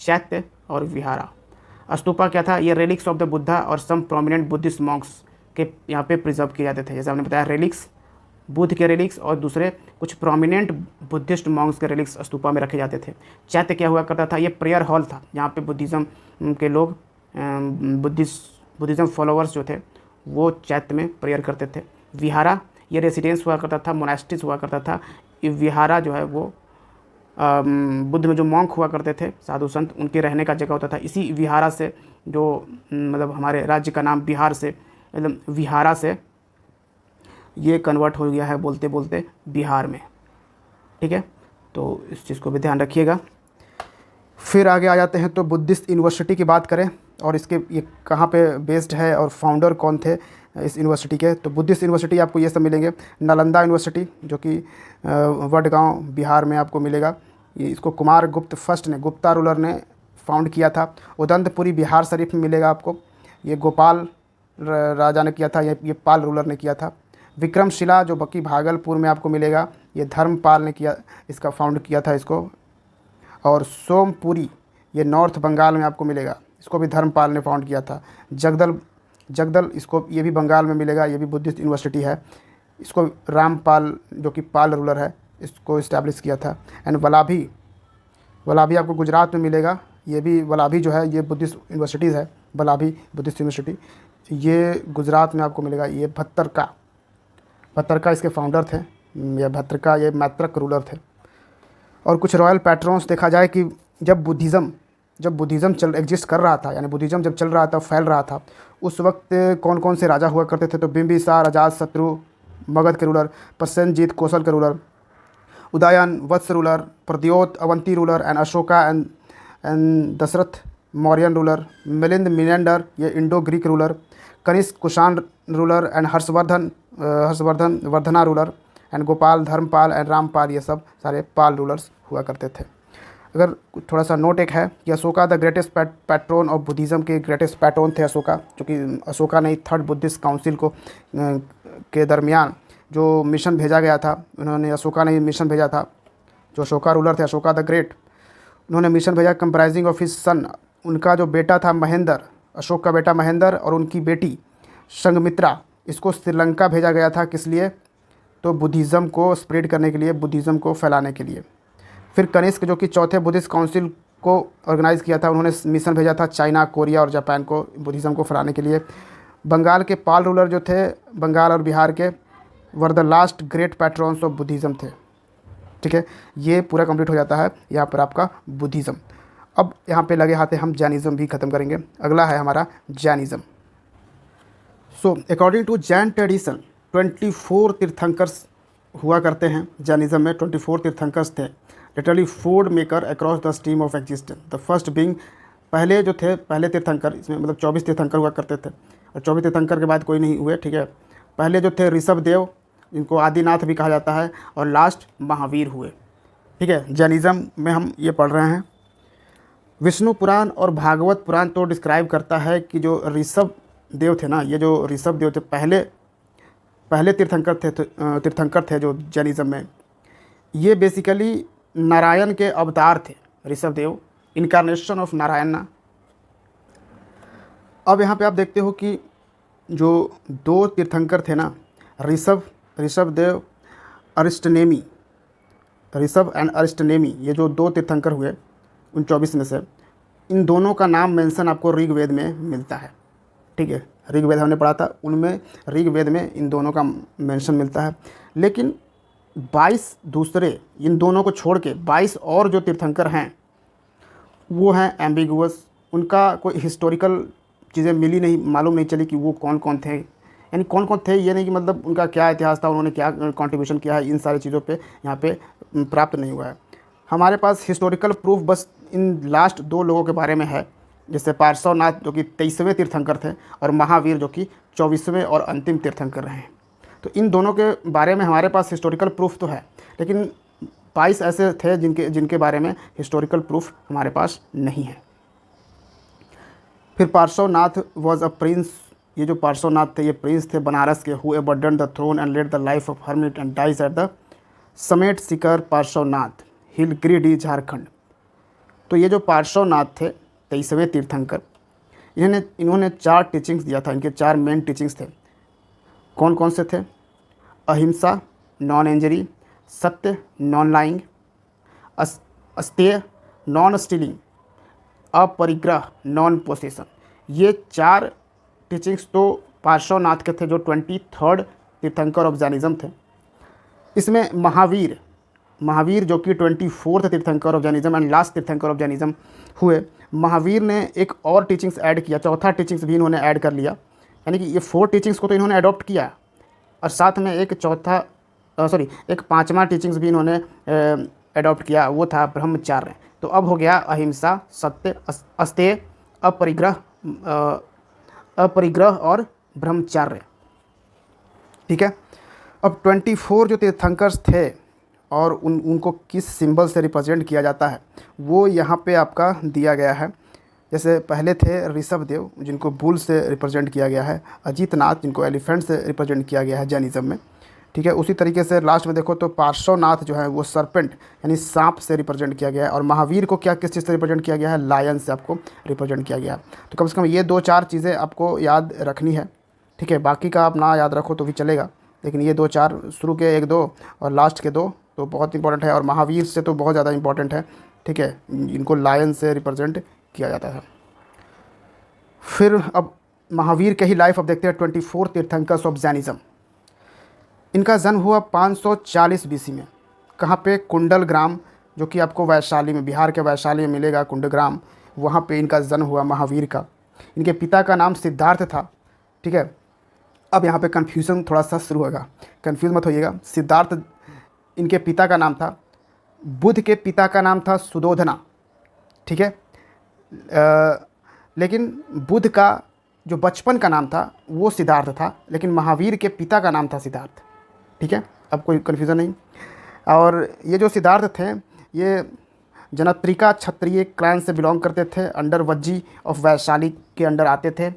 Speaker 1: चैत्य और विहारा। स्तूपा क्या था, ये रेलिक्स ऑफ द बुद्धा और सम प्रोमिनेंट बुद्धिस्ट मॉन्क्स के यहाँ पे प्रिजर्व किए जाते थे। जैसे आपने बताया रेलिक्स, बुद्ध के रेलिक्स और दूसरे कुछ प्रोमिनेंट बुद्धिस्ट मॉन्क्स के रेलिक्स स्तूपा में रखे जाते थे। चैत्य क्या हुआ करता था, ये प्रेयर हॉल था जहाँ पे बुद्धिज़्म के लोग, बुद्धिज़्म फॉलोअर्स जो थे वो चैत्य में प्रेयर करते थे। विहारा ये रेसिडेंस हुआ करता था, मोनास्ट्रीज हुआ करता था। विहारा जो है वो बुद्ध में जो मॉन्क हुआ करते थे, साधु संत, उनके रहने का जगह होता था। इसी विहारा से जो मतलब हमारे राज्य का नाम बिहार से, मतलब विहारा से ये कन्वर्ट हो गया है बोलते बोलते बिहार में, ठीक है। तो इस चीज़ को भी ध्यान रखिएगा। फिर आगे आ जाते हैं तो बुद्धिस्ट यूनिवर्सिटी की बात करें और इसके ये कहाँ पे बेस्ड है और फाउंडर कौन थे इस यूनिवर्सिटी के। तो बुद्धिस्ट यूनिवर्सिटी आपको ये सब मिलेंगे। नालंदा यूनिवर्सिटी जो कि वडगांव बिहार में आपको मिलेगा, ये इसको कुमार गुप्त फर्स्ट ने, गुप्ता रूलर ने फाउंड किया था। उदंतपुरी बिहार शरीफ में मिलेगा आपको, ये गोपाल राजा ने किया था, ये पाल रूलर ने किया था। विक्रमशिला जो बकी भागलपुर में आपको मिलेगा, ये धर्मपाल ने किया, इसका फाउंड किया था इसको। और सोमपुरी ये नॉर्थ बंगाल में आपको मिलेगा, इसको भी धर्मपाल ने फाउंड किया था। जगदल इसको ये भी बंगाल में मिलेगा, ये भी बुद्धिस्ट यूनिवर्सिटी है, इसको रामपाल जो कि पाल रूलर है इसको इस्टेब्लिश किया था। एंड वलाभी आपको गुजरात में मिलेगा, ये भी वलाभी जो है ये बुद्धिस्ट यूनिवर्सिटीज़ है। वलाभी बुद्धिस्ट यूनिवर्सिटी ये गुजरात में आपको मिलेगा। ये भत्तरका इसके फाउंडर थे, या भत्तरका ये मैत्रक रूलर थे। और कुछ रॉयल पैट्रॉन्स देखा जाए कि जब बुद्धिज़्म एग्जिस्ट कर रहा था, यानी बुद्धिज़्म जब चल रहा था, फैल रहा था, उस वक्त कौन कौन से राजा हुआ करते थे। तो बिंबिसार अजातशत्रु मगध के रूलर, प्रसेनजीत कौशल के ruler, Udayan Vatsa ruler, Pradyot Avanti ruler and Ashoka and Dasharatha Mauryan ruler, Milind Menander ये Indo Greek ruler, Kanishka Kushan ruler and Harshavardhan Vardhana ruler, and Gopal, Dharmapal and Rampal, ये सब सारे पाल रूलर्स हुआ करते थे। अगर थोड़ा सा नोट एक है कि Ashoka the greatest patron of Buddhism के ग्रेटेस्ट पैट्रोन थे अशोका, जो कि अशोका ने थर्ड बुद्धिस्ट काउंसिल को के दरमियान जो मिशन भेजा गया था, उन्होंने अशोका ने मिशन भेजा था, जो अशोका रूलर थे, अशोका द ग्रेट, उन्होंने मिशन भेजा कंप्राइजिंग ऑफ हिज सन, उनका जो बेटा था महेंद्र, अशोक का बेटा महेंद्र और उनकी बेटी संघमित्रा, इसको श्रीलंका भेजा गया था। किस लिए? तो बुद्धिज़्म को स्प्रेड करने के लिए, बुद्धिज़्म को फैलाने के लिए। फिर कनिष्क जो कि चौथे बुद्धिस्ट काउंसिल को ऑर्गेनाइज़ किया था, उन्होंने मिशन भेजा था चाइना, कोरिया और जापान को बुद्धिज़्म को फैलाने के लिए। बंगाल के पाल रूलर जो थे, बंगाल और बिहार के, were the last great patrons of Buddhism थे। ठीक है, ये पूरा कंप्लीट हो जाता है यहाँ पर आपका बुद्धिज़्म। अब यहाँ पे लगे हाथे हम जैनिज़्म भी ख़त्म करेंगे। अगला है हमारा Jainism. So according to Jain tradition 24 Tirthankaras हुआ करते हैं जैनिज़्म में। 24 तीर्थंकर्स थे, literally ford maker across the stream of existence. The first being, पहले जो थे, पहले तीर्थंकर, इसमें मतलब 24 तीर्थंकर हुआ करते थे और 24 तीर्थंकर के बाद कोई नहीं हुए। ठीक है, पहले जो थे ऋषभ देव, जिनको आदिनाथ भी कहा जाता है, और लास्ट महावीर हुए। ठीक है, जैनिज़्म में हम ये पढ़ रहे हैं। विष्णु पुराण और भागवत पुराण तो डिस्क्राइब करता है कि जो ऋषभ देव थे ना, ये जो ऋषभ देव थे पहले तीर्थंकर थे जो जैनिज़्म में, ये बेसिकली नारायण के अवतार थे। ऋषभ देव इनकारनेशन ऑफ नारायण ना। अब यहाँ पे आप देखते हो कि जो दो तीर्थंकर थे ना, ऋषभ देव, अरिस्टनेमी, ऋषभ एंड अरिस्टनेमी, ये जो दो तीर्थंकर हुए उन 24 में से, इन दोनों का नाम मेंशन आपको ऋग्वेद में मिलता है। ठीक है, ऋग्वेद हमने पढ़ा था, उनमें ऋग्वेद में इन दोनों का मेंशन मिलता है। लेकिन 22 दूसरे, इन दोनों को छोड़ के 22 और जो तीर्थंकर हैं वो हैं एम्बिगुअस। उनका कोई हिस्टोरिकल चीज़ें मिली नहीं, मालूम नहीं चली कि वो कौन कौन थे, यानी कौन कौन थे, ये नहीं कि मतलब उनका क्या इतिहास था, उन्होंने क्या कंट्रीब्यूशन किया है, इन सारी चीज़ों पे यहाँ पे प्राप्त नहीं हुआ है। हमारे पास हिस्टोरिकल प्रूफ बस इन लास्ट दो लोगों के बारे में है, जैसे पार्श्वनाथ जो कि 23वें तीर्थंकर थे और महावीर जो कि 24वें और अंतिम तीर्थंकर रहे हैं। तो इन दोनों के बारे में हमारे पास हिस्टोरिकल प्रूफ तो है, लेकिन 22 ऐसे थे जिनके बारे में हिस्टोरिकल प्रूफ हमारे पास नहीं है। फिर पार्श्वनाथ वॉज अ प्रिंस, ये जो पार्श्वनाथ थे ये प्रिंस थे बनारस के, who abandoned the throne and led the life of hermit and dies at the summit Shikhar Parshvanath हिल गिरिडीह झारखंड। तो ये जो पार्श्वनाथ थे 23वें तीर्थंकर, इन्होंने 4 टीचिंग्स दिया था। इनके 4 मेन टीचिंग्स थे। कौन कौन से थे? Ahimsa, non injury, satya, non lying, asteya, non stealing, aparigraha, non possession. ये 4 टीचिंग्स तो पार्श्वनाथ के थे, जो 23rd तीर्थंकर ऑफ जैनिज़्म थे। इसमें महावीर जो कि 24th तीर्थंकर ऑफ जैनिज़्म एंड लास्ट तीर्थंकर ऑफ जैनिज़्म हुए, महावीर ने एक और टीचिंग्स ऐड किया, चौथा टीचिंग्स भी इन्होंने ऐड कर लिया। यानी कि ये 4 टीचिंग्स को तो इन्होंने अडॉप्ट किया और साथ में एक 5वां टीचिंग्स भी इन्होंने अडॉप्ट किया, वो था ब्रह्मचर्य। तो अब हो गया अहिंसा, सत्य, अस्तेय, अपरिग्रह और ब्रह्मचर्य। ठीक है, अब 24 जो तीर्थंकर्स थे और उनको किस सिंबल से रिप्रेजेंट किया जाता है वो यहाँ पे आपका दिया गया है। जैसे पहले थे ऋषभ देव, जिनको बुल से रिप्रेजेंट किया गया है, अजीतनाथ जिनको एलिफेंट से रिप्रेजेंट किया गया है जैनिज़्म में। ठीक है, उसी तरीके से लास्ट में देखो तो पार्श्वनाथ जो है वो सरपेंट यानी सांप से रिप्रेजेंट किया गया है, और महावीर को किस चीज़ से रिप्रेजेंट किया गया है? लायन से आपको रिप्रेजेंट किया गया है। तो कम से कम ये 2-4 चीज़ें आपको याद रखनी है। ठीक है, बाकी का आप ना याद रखो तो भी चलेगा, लेकिन ये 2-4 शुरू के 1-2 और लास्ट के 2 तो बहुत इंपॉर्टेंट है, और महावीर से तो बहुत ज़्यादा इंपॉर्टेंट है। ठीक है, इनको लायन से रिप्रेजेंट किया जाता है। फिर अब महावीर के ही लाइफ अब देखते हैं। 24 तीर्थंकर्स ऑफ जैनिज़्म। इनका जन्म हुआ 540 BC में। कहाँ पे? कुंडल ग्राम, जो कि आपको वैशाली में, बिहार के वैशाली में मिलेगा कुंडग्राम, वहाँ पे इनका जन्म हुआ महावीर का। इनके पिता का नाम सिद्धार्थ था। ठीक है, अब यहाँ पे कन्फ्यूज़न थोड़ा सा शुरू होगा, कन्फ्यूज़ मत होइएगा। सिद्धार्थ इनके पिता का नाम था, बुद्ध के पिता का नाम था सुदोधना। ठीक है, लेकिन बुद्ध का जो बचपन का नाम था वो सिद्धार्थ था, लेकिन महावीर के पिता का नाम था सिद्धार्थ। ठीक है, अब कोई कन्फ्यूज़न नहीं। और ये जो सिद्धार्थ थे ये जनत्रिका क्षत्रिय क्लैन से बिलोंग करते थे, अंडर वज्जी ऑफ वैशाली के अंडर आते थे।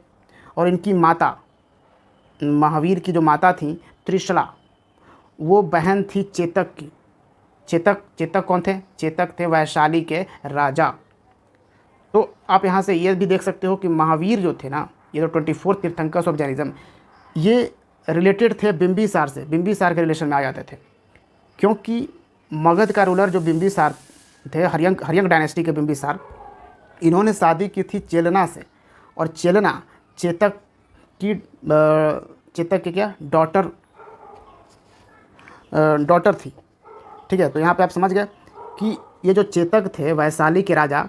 Speaker 1: और इनकी माता, महावीर की जो माता थी त्रिशला, वो बहन थी चेतक की। चेतक कौन थे? चेतक थे वैशाली के राजा। तो आप यहाँ से ये भी देख सकते हो कि महावीर जो थे ना, ये जो 24 तीर्थंकर्स ऑफ जैनिज्म, ये रिलेटेड थे बिंबिसार से, बिंबिसार के रिलेशन में आ जाते थे। क्योंकि मगध का रूलर जो बिंबिसार थे, हरियंक डायनेस्टी के बिंबिसार, इन्होंने शादी की थी चेलना से। और चेलना चेतक की क्या डॉटर थी। ठीक है, तो यहाँ पे आप समझ गए कि ये जो चेतक थे वैशाली के राजा,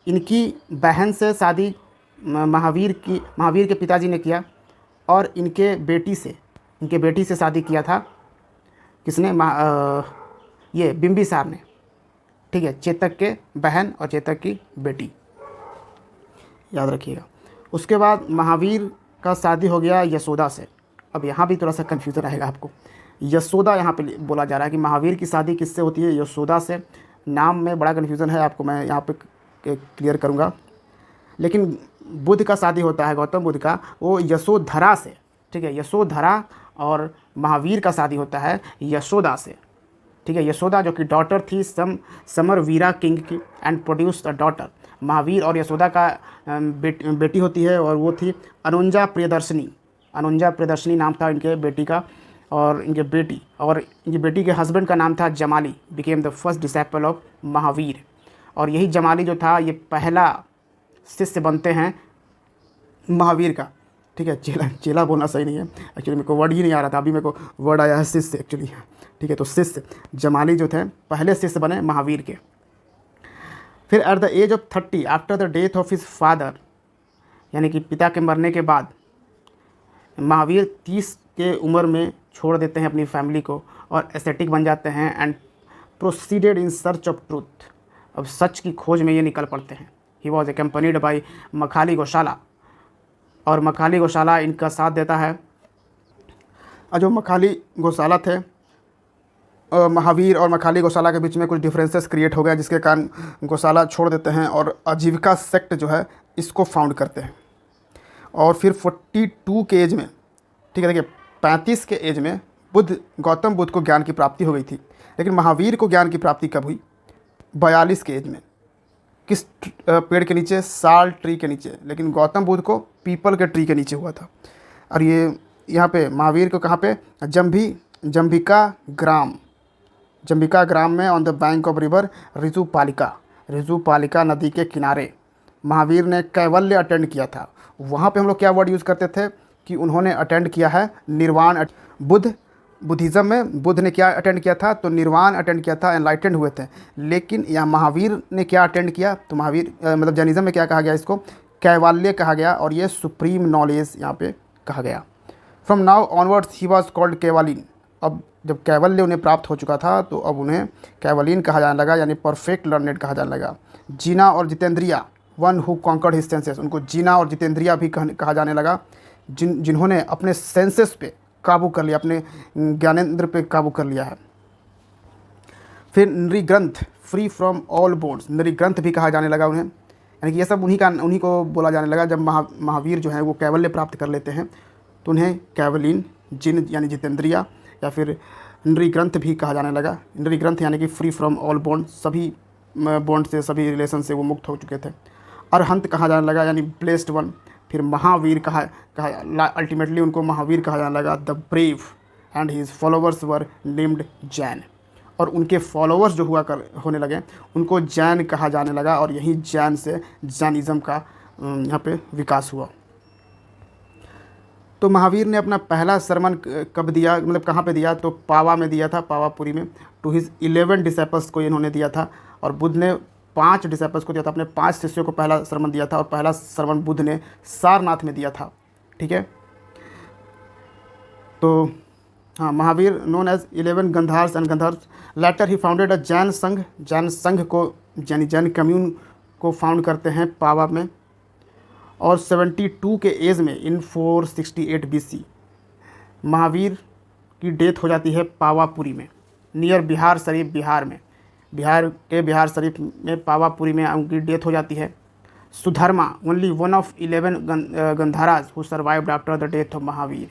Speaker 1: इनकी बहन से शादी महावीर के पिताजी ने किया। और इनके बेटी से शादी किया था किसने? ये बिंबिसार ने। ठीक है, चेतक के बहन और चेतक की बेटी, याद रखिएगा। उसके बाद महावीर का शादी हो गया यशोदा से। अब यहाँ भी थोड़ा सा कन्फ्यूज़न रहेगा आपको। यशोदा यहाँ पे बोला जा रहा है कि महावीर की शादी किससे होती है? यशोदा से। नाम में बड़ा कन्फ्यूज़न है, आपको मैं यहाँ पे क्लियर करूँगा। लेकिन बुद्ध का शादी होता है, गौतम बुद्ध का, वो यशोधरा से। ठीक है, यशोधरा। और महावीर का शादी होता है यशोदा से। ठीक है, यशोदा जो कि डॉटर थी समरवीरा किंग की and produced a daughter. Mahavir और यशोदा का बेटी होती है, और वो थी अनुंजा प्रियदर्शनी। अनुंजा प्रियदर्शनी नाम था इनके बेटी का। और इनके बेटी के हस्बैंड का नाम था Jamali, became the first disciple of Mahavir. और यही जमाली जो था ये पहला शिष्य बनते हैं महावीर का। ठीक है, चेला बोलना सही नहीं है एक्चुअली, मेरे को वर्ड ही नहीं आ रहा था, अभी मेरे को वर्ड आया है शिष्य एक्चुअली। ठीक है, तो शिष्य जमाली जो थे पहले शिष्य बने महावीर के। फिर at the age of 30 after the death of his father, यानी कि पिता के मरने के बाद महावीर 30 के उम्र में छोड़ देते हैं अपनी फैमिली को और एस्थेटिक बन जाते हैं and proceeded in search of truth. अब सच की खोज में ये निकल पड़ते हैं। ही वॉज एक्म्पनीड बाई मखाली गौशाला, और मखाली गौशाला इनका साथ देता है। और जो मखाली गौशाला थे, महावीर और मखाली गौशाला के बीच में कुछ डिफरेंसेस क्रिएट हो गया, जिसके कारण गौशाला छोड़ देते हैं और आजीविका सेक्ट जो है इसको फाउंड करते हैं। और फिर 42 के एज में, ठीक है, देखिए 35 के एज में गौतम बुद्ध को ज्ञान की प्राप्ति हो गई थी। लेकिन महावीर को ज्ञान की प्राप्ति कब हुई? 42 के एज में। किस पेड़ के नीचे? साल ट्री के नीचे। लेकिन गौतम बुद्ध को पीपल के ट्री के नीचे हुआ था। और ये यहाँ पे महावीर को कहाँ पे? जंबिका ग्राम में on the bank of river Rijupalika नदी के किनारे महावीर ने कैवल्य अटेंड किया था। वहाँ पे हम लोग क्या वर्ड यूज़ करते थे कि उन्होंने अटेंड किया है निर्वाण। बुद्धिज़्म में बुद्ध ने क्या अटेंड किया था? तो निर्वाण अटेंड किया था, एनलाइटेंड हुए थे। लेकिन यहाँ महावीर ने क्या अटेंड किया? तो महावीर मतलब जैनिज़्म में क्या कहा गया? इसको कैवल्य कहा गया, और ये सुप्रीम नॉलेज यहाँ पे कहा गया। From now onwards he was called Kevalin. अब जब कैवल्य उन्हें प्राप्त हो चुका था तो अब उन्हें कैवलिन कहा जाने लगा, यानी परफेक्ट लर्नेड कहा जाने लगा। जीना और Jitendriya, one who conquered his senses, उनको जीना और जितेंद्रिया भी कहा जाने लगा, जिन्होंने अपने सेंसेस पे काबू कर लिया, अपने ज्ञानेंद्र पे काबू कर लिया है। फिर नृग्रंथ, फ्री फ्रॉम ऑल बोन्स, नृग्रंथ भी कहा जाने लगा उन्हें, यानी कि ये सब उन्हीं को बोला जाने लगा। जब महावीर जो है वो कैवल्य प्राप्त कर लेते हैं तो उन्हें कैवलिन, जिन यानी जितेंद्रिया, या फिर नृग्रंथ भी कहा जाने लगा। नृग्रंथ यानी कि फ्री फ्रॉम ऑल बॉन्ड, सभी बॉन्ड से, सभी रिलेशन से वो मुक्त हो चुके थे। अरहंत कहा जाने लगा, यानी ब्लेस्ड वन। फिर महावीर कहा अल्टीमेटली उनको महावीर कहा जाने लगा। The brave and his followers were named Jain, और उनके फॉलोअर्स जो होने लगे उनको जैन कहा जाने लगा। और यही जैन से जैनिज़्म का यहाँ पे विकास हुआ। तो महावीर ने अपना पहला सरमन कब दिया, मतलब कहाँ पे दिया? तो पावा में दिया था, पावापुरी में। टू हिज 11 डिसाइपल्स को इन्होंने दिया था, और बुद्ध ने 5 डिसाइपल्स को दिया था। अपने 5 शिष्यों को पहला सरमन दिया था, और पहला सरमन बुद्ध ने सारनाथ में दिया था। ठीक है, तो हाँ, Mahavira known as 11 Gandharas and Gandharas. Later he founded a Jain sangh, Jain संघ को यानी जैन कम्यून को फाउंड करते हैं पावा में। और 72 के एज में इन 468 BC महावीर की डेथ हो जाती है पावापुरी में, नियर बिहार शरीफ, बिहार में, बिहार के बिहार शरीफ में पावापुरी में उनकी डेथ हो जाती है। Sudharma, only one of 11 Gandharas who survived after the death of Mahavira.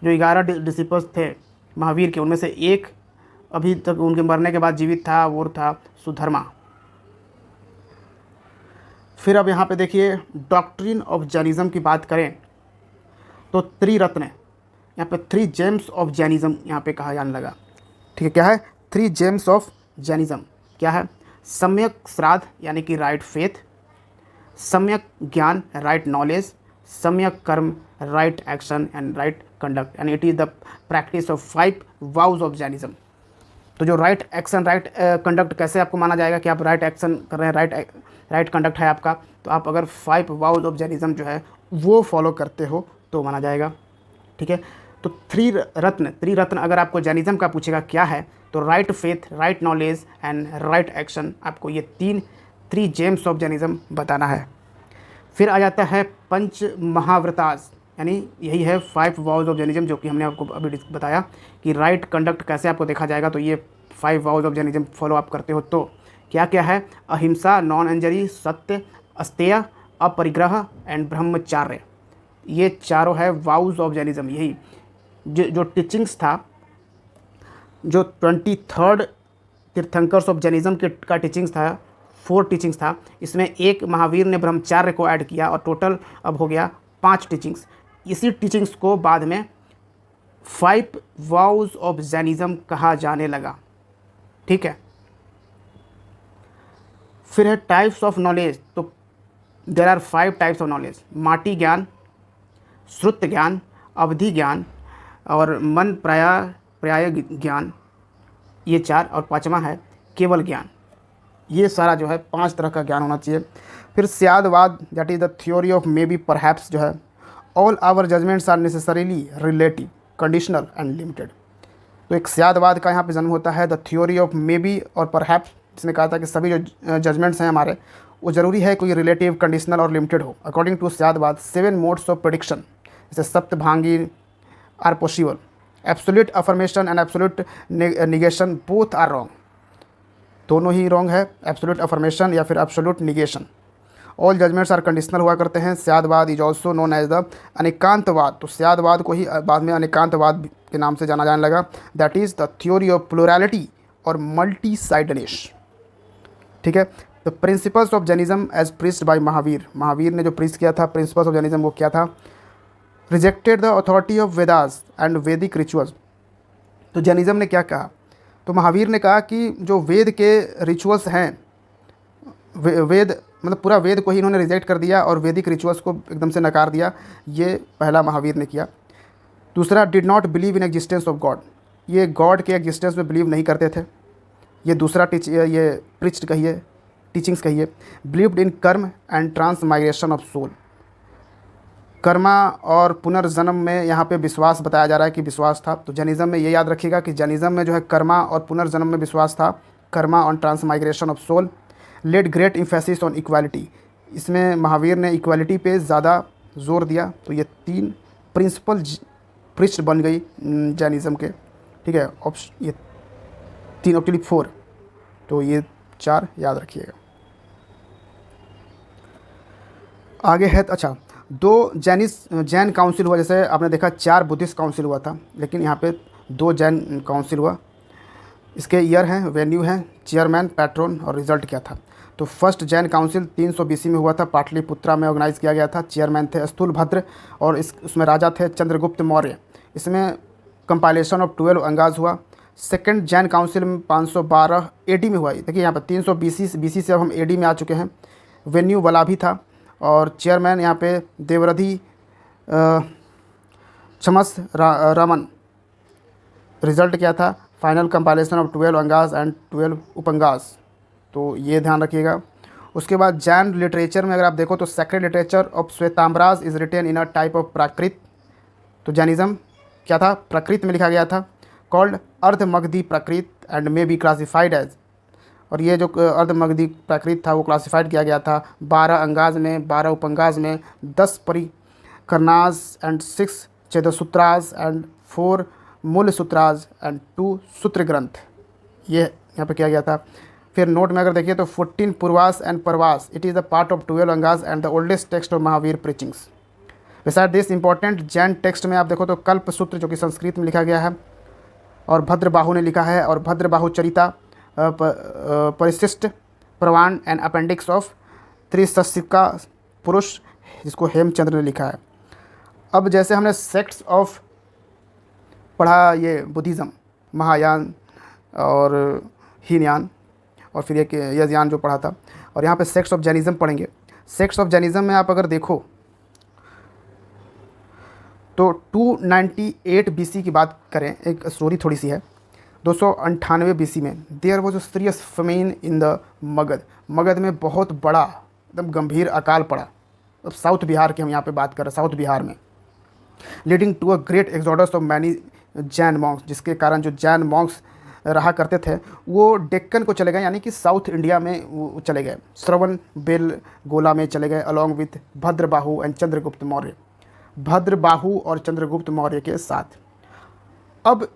Speaker 1: जो 11 डिसिपल्स थे महावीर के, उनमें से एक अभी तक उनके मरने के बाद जीवित था, वो था सुधर्मा। फिर अब यहाँ पे देखिए डॉक्ट्रिन ऑफ जैनिज्म की बात करें तो त्रिरत्न, यहाँ पे 3 जेम्स ऑफ जैनिज्म यहाँ पे कहा जाने लगा। ठीक है, क्या है 3 जेम्स ऑफ जैनिज्म? क्या है? सम्यक श्राद्ध यानी कि राइट फेथ, सम्यक ज्ञान राइट नॉलेज, सम्यक कर्म right action and right conduct, and it is the practice of 5 वाउज of Jainism. तो जो राइट एक्शन राइट कंडक्ट कैसे आपको माना जाएगा कि आप राइट एक्शन कर रहे हैं, राइट कंडक्ट है आपका, तो आप अगर 5 वाउज ऑफ जैनिज्म जो है वो फॉलो करते हो तो माना जाएगा। ठीक है, तो त्रिरत्न अगर आपको जैनिज्म का पूछेगा क्या है, तो right faith, right knowledge and right action, आपको ये 3 जेम्स ऑफ जैनिज्म बताना है। फिर आ जाता है पंच महाव्रतास, यानी यही है 5 वाउज ऑफ जैनिज्म, जो कि हमने आपको अभी बताया कि राइट कंडक्ट कैसे आपको देखा जाएगा। तो ये 5 वाउज ऑफ जैनिज्म फॉलो अप करते हो तो क्या क्या है? अहिंसा, नॉन इंजरी, सत्य, अस्तेय, अपरिग्रह एंड ब्रह्मचार्य। ये चारों है वाउज ऑफ जैनिज्म। यही जो टीचिंग्स था, जो 23rd तीर्थंकर्स ऑफ जैनिज्म के का टीचिंग्स था, 4 टीचिंग्स था, इसमें एक महावीर ने ब्रह्मचार्य को ऐड किया और टोटल अब हो गया 5 टीचिंग्स। इसी टीचिंग्स को बाद में 5 वाउज ऑफ जैनिज्म कहा जाने लगा। ठीक है, फिर है टाइप्स ऑफ नॉलेज। तो there are 5 types of knowledge: माटी ज्ञान, श्रुत ज्ञान, अवधि ज्ञान और मन पर्याय ज्ञान, ये 4, और 5वां है केवल ज्ञान। ये सारा जो है 5 तरह का ज्ञान होना चाहिए। फिर Syadvada, that is the theory of may be perhaps, जो है all our judgments are necessarily relative, conditional and limited. तो एक स्यादवाद का यहाँ पे जन्म होता है, the theory of may be और परहैप्स। इसने कहा था कि सभी जो जजमेंट्स हैं हमारे, वो ज़रूरी है कोई रिलेटिव, कंडीशनल और लिमिटेड हो। According to Syadvada 7 modes of prediction, जैसे Saptabhangi are possible, absolute affirmation and absolute negation both are wrong. दोनों ही रॉन्ग है, एब्सोल्यूट अफर्मेशन या फिर absolute negation. All judgments are conditional हुआ करते हैं। Syadvada is also known as the Anekantavada. तो स्यादवाद को ही बाद में अनेकांतवाद के नाम से जाना जाने लगा। That is the theory of plurality और मल्टी साइडनेस। ठीक है, the principles of Jainism as preached by Mahavira. Mahavira ने जो प्रीच किया था प्रिंसिपल्स ऑफ जैनिज्म, वो क्या था? Rejected the authority of Vedas and वैदिक रिचुअल्स। तो जैनिज्म ने क्या कहा? तो महावीर ने कहा कि जो वेद के रिचुअल्स हैं, वेद मतलब पूरा वेद को ही इन्होंने रिजेक्ट कर दिया और वैदिक रिचुअल्स को एकदम से नकार दिया। ये पहला महावीर ने किया। दूसरा, did not believe in existence of God. ये गॉड के एग्जिस्टेंस में बिलीव नहीं करते थे। ये दूसरा ये प्रीच्ड कहिए, टीचिंग्स कहिए। Believed in karma and transmigration of soul. Karma और पुनर्जन्म में यहाँ पे विश्वास बताया जा रहा है कि विश्वास था। तो जैनिज्म में ये याद रखिएगा कि जैनिज्म में जो है कर्मा और पुनर्जन्म में विश्वास था। Karma on transmigration of soul. Led great emphasis on equality. इसमें महावीर ने इक्वालिटी पे ज़्यादा जोर दिया। तो ये 3 प्रिंसिपल प्रीच्ड बन गई जैनिज्म के। ठीक है, ये 3 एक्चुअली 4, तो ये 4 याद रखिएगा। आगे है अच्छा, 2 जैन काउंसिल हुआ। जैसे आपने देखा 4 बुद्धिस्ट काउंसिल हुआ था, लेकिन यहाँ पे 2 जैन काउंसिल हुआ। इसके ईयर हैं, वेन्यू हैं, चेयरमैन, पैट्रोन और रिजल्ट क्या था। तो फर्स्ट जैन काउंसिल 300 BC में हुआ था, पाटलिपुत्रा में ऑर्गेनाइज किया गया था। चेयरमैन थे स्थूलभद्र और उसमें राजा थे चंद्रगुप्त मौर्य। इसमें कंपाइलेशन ऑफ 12 अंगाज हुआ। सेकंड जैन काउंसिल में 512 AD में हुआ। देखिए यहाँ पर 300 BC से अब हम AD में आ चुके हैं। वेन्यू वलाभी था और चेयरमैन यहाँ पे देवरधि छमस रमन। रिजल्ट क्या था? Final compilation of 12 Angas and 12 उपंगास। तो ये ध्यान रखिएगा। उसके बाद जैन लिटरेचर में अगर आप देखो तो sacred literature of Shvetambaras is written in a type of Prakrit. तो जैनिज्म क्या था? प्राकृत में लिखा गया था, called Ardhamagadhi Prakrit and may be classified as. और ये जो अर्धमगधी प्राकृत था वो क्लासिफाइड किया गया था 12 अंगाज में, 12 उपंगाज में, 10 परिकरनाज एंड 6 चेदसूत्राज एंड 4 मूल सूत्राज एंड 2 सूत्र ग्रंथ, ये यहाँ पे किया गया था। फिर नोट में अगर देखिए तो 14 Purvas and Parvas, it is the part of 12 Angas and the oldest text of Mahavira preachings. Beside this important Jain text में आप देखो तो कल्प सूत्र जो कि संस्कृत में लिखा गया है और भद्रबाहु ने लिखा है, और भद्रबाहु चरिता परिशिष्ट प्रवाण एंड अपेंडिक्स ऑफ त्रिशस्यिका पुरुष, जिसको हेमचंद्र ने लिखा है। अब जैसे हमने सेक्ट्स ऑफ पढ़ा, ये बुद्धिज़्म, महायान और हीनयान, और फिर एक यजयान जो पढ़ा था, और यहाँ पे सेक्ट्स ऑफ जैनिज़्म पढ़ेंगे। सेक्ट्स ऑफ जैनिज़्म में आप अगर देखो तो 298 बीसी की बात करें, एक स्टोरी थोड़ी सी है। 298 बीसी में there was a serious famine in the Magadh. Magadh में बहुत बड़ा एकदम गंभीर अकाल पड़ा। अब साउथ बिहार की हम यहाँ पे बात कर रहे हैं, साउथ बिहार में, leading to a great exodus of many Jain monks, जिसके कारण जो जैन मॉन्क्स रहा करते थे वो डेक्कन को चले गए, यानी कि साउथ इंडिया में वो चले गए, श्रवण बेलगोला में चले गए, along with Bhadrabahu and Chandragupta Maurya, Bhadrabahu और चंद्रगुप्त मौर्य के साथ। अब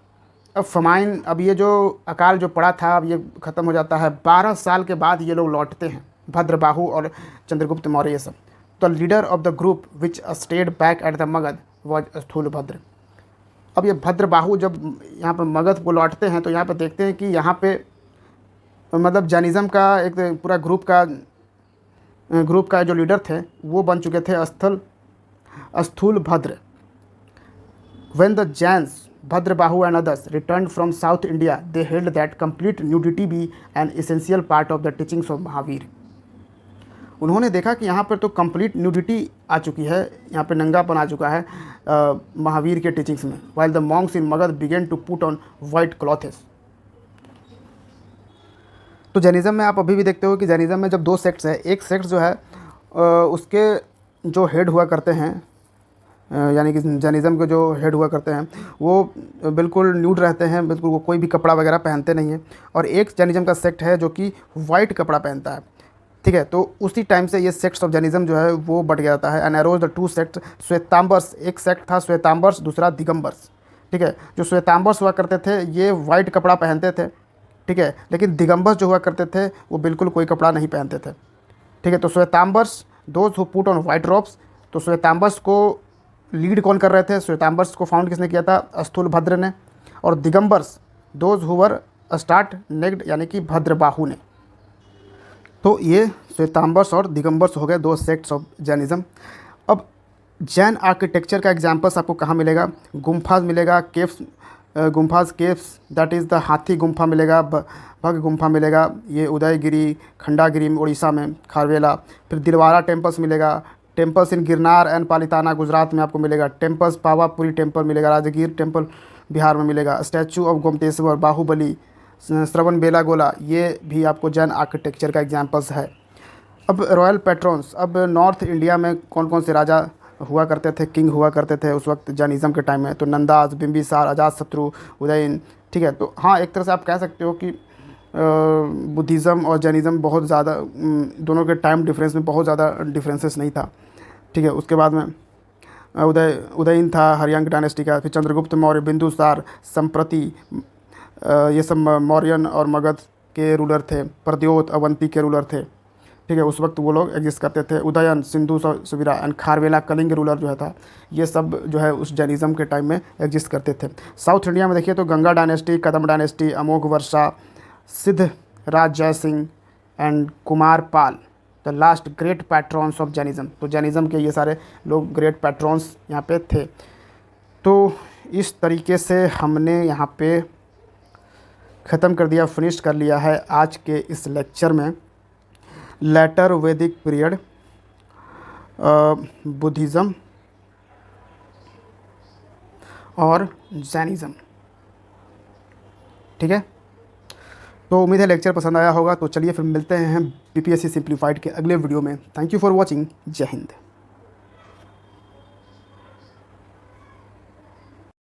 Speaker 1: फमाइन, अब ये जो अकाल जो पड़ा था अब ये ख़त्म हो जाता है। 12 साल के बाद ये लोग लौटते हैं, भद्रबाहु और चंद्रगुप्त मौर्य ये सब। तो leader of the group which stayed back at the Magadha was Sthulabhadra. अब ये भद्रबाहु जब यहाँ पर मगध को लौटते हैं तो यहाँ पर देखते हैं कि यहाँ पे मतलब जैनिज़्म का एक पूरा ग्रुप का जो लीडर थे वो बन चुके थे Sthulabhadra. When the Jains, Bhadrabahu and others returned from South India, they held that complete nudity be an essential part of the teachings of Mahavir. उन्होंने देखा कि यहाँ पर तो कंप्लीट न्यूडिटी आ चुकी है, यहाँ पे नंगापन आ चुका है महावीर के टीचिंग्स में। while the monks in Magad began to put on white clothes. तो जैनिज़्म में आप अभी भी देखते हो कि जैनिज़्म में जब 2 सेक्ट्स है, एक सेक्ट जो है उसके जो हेड हुआ करते हैं, यानी कि जैनिज़्म के जो हेड हुआ करते हैं वो बिल्कुल न्यूड रहते हैं, बिल्कुल वो कोई भी कपड़ा वगैरह पहनते नहीं हैं, और एक जैनिज़्म का सेक्ट है जो कि वाइट कपड़ा पहनता है। ठीक है, तो उसी टाइम से ये सेक्ट्स ऑफ जैनिज़्म जो है वो बढ़ गया जाता है। एंड अरोज द 2 सेक्ट श्वेतांबर्स, एक सेक्ट था श्वेतांबर्स, दूसरा दिगंबर्स। ठीक है, जो श्वेतांबर्स हुआ करते थे ये वाइट कपड़ा पहनते थे, ठीक है, लेकिन दिगंबर्स जो हुआ करते थे वो बिल्कुल कोई कपड़ा नहीं पहनते थे। ठीक है, तो Shvetambaras those who put on white robes, तो श्वेतांबर्स को लीड कौन कर रहे थे? श्वेतांबर्स को फाउंड किसने किया था? स्थूलभद्र ने। और Digambaras those who were stark naked, यानी कि भद्रबाहु ने। तो ये श्वेतांबर्स और दिगंबर्स हो गए 2 सेक्ट्स ऑफ जैनिज़्म। अब जैन आर्किटेक्चर का एग्जांपल्स आपको कहाँ मिलेगा? गुम्फाज मिलेगा, caves, gumphas caves, that is the Hathi Gumpha मिलेगा, भग गुम्फा मिलेगा, ये उदयगिरी खंडागिरी में उड़ीसा में, खारवेला। फिर दिलवारा टेम्पल्स मिलेगा, temples in Girnar and Palitana Gujarat में आपको मिलेगा, टेम्पल्स पावापुरी टेम्पल मिलेगा, राजगीर टेम्पल बिहार में मिलेगा, स्टैचू ऑफ गोमतेश्वर, बाहुबली, श्रवण बेलागोला, ये भी आपको जैन आर्किटेक्चर का एग्जांपल्स है। अब रॉयल पैट्रॉन्स, अब नॉर्थ इंडिया में कौन कौन से राजा हुआ करते थे, किंग हुआ करते थे उस वक्त जैनिज़्म के टाइम में? तो नंदास, बिंबिसार, अजातशत्रु, उदयन। ठीक है, तो हाँ एक तरह से आप कह सकते हो कि बुद्धिज़्म और जैनिज़्म बहुत ज़्यादा दोनों के टाइम डिफरेंस में बहुत ज़्यादा डिफरेंसेस नहीं था। ठीक है, उसके बाद में उदयन था हरियांग डायनेस्टी का, फिर चंद्रगुप्त मौर्य, बिंदुसार, संप्रति, ये सब मौर्यन और मगध के रूलर थे। प्रद्योत, अवंती के रूलर थे। ठीक है, उस वक्त वो लोग एग्जिस्ट करते थे। उदयन, सिंधु सविरा एंड खारवेला कलिंग रूलर जो है था, ये सब जो है उस जैनिज़्म के टाइम में एग्जिस्ट करते थे। साउथ इंडिया में देखिए तो Ganga dynasty, Kadamba dynasty, Amogha Varsha, Siddha Raj Jay Singh and Kumar Pal, the last great patrons of Jainism. तो जैनिज़्म के ये सारे लोग ग्रेट पैट्रॉन्स यहाँ पे थे। तो इस तरीके से हमने यहाँ पे ख़त्म कर दिया, फिनिश कर लिया है आज के इस लेक्चर में लेटर वैदिक पीरियड, बुद्धिज़्म और जैनिज़्म। ठीक है, तो उम्मीद है लेक्चर पसंद आया होगा। तो चलिए फिर मिलते हैं बीपीएससी सिंप्लीफाइड के अगले वीडियो में। Thank you for watching. जय हिंद।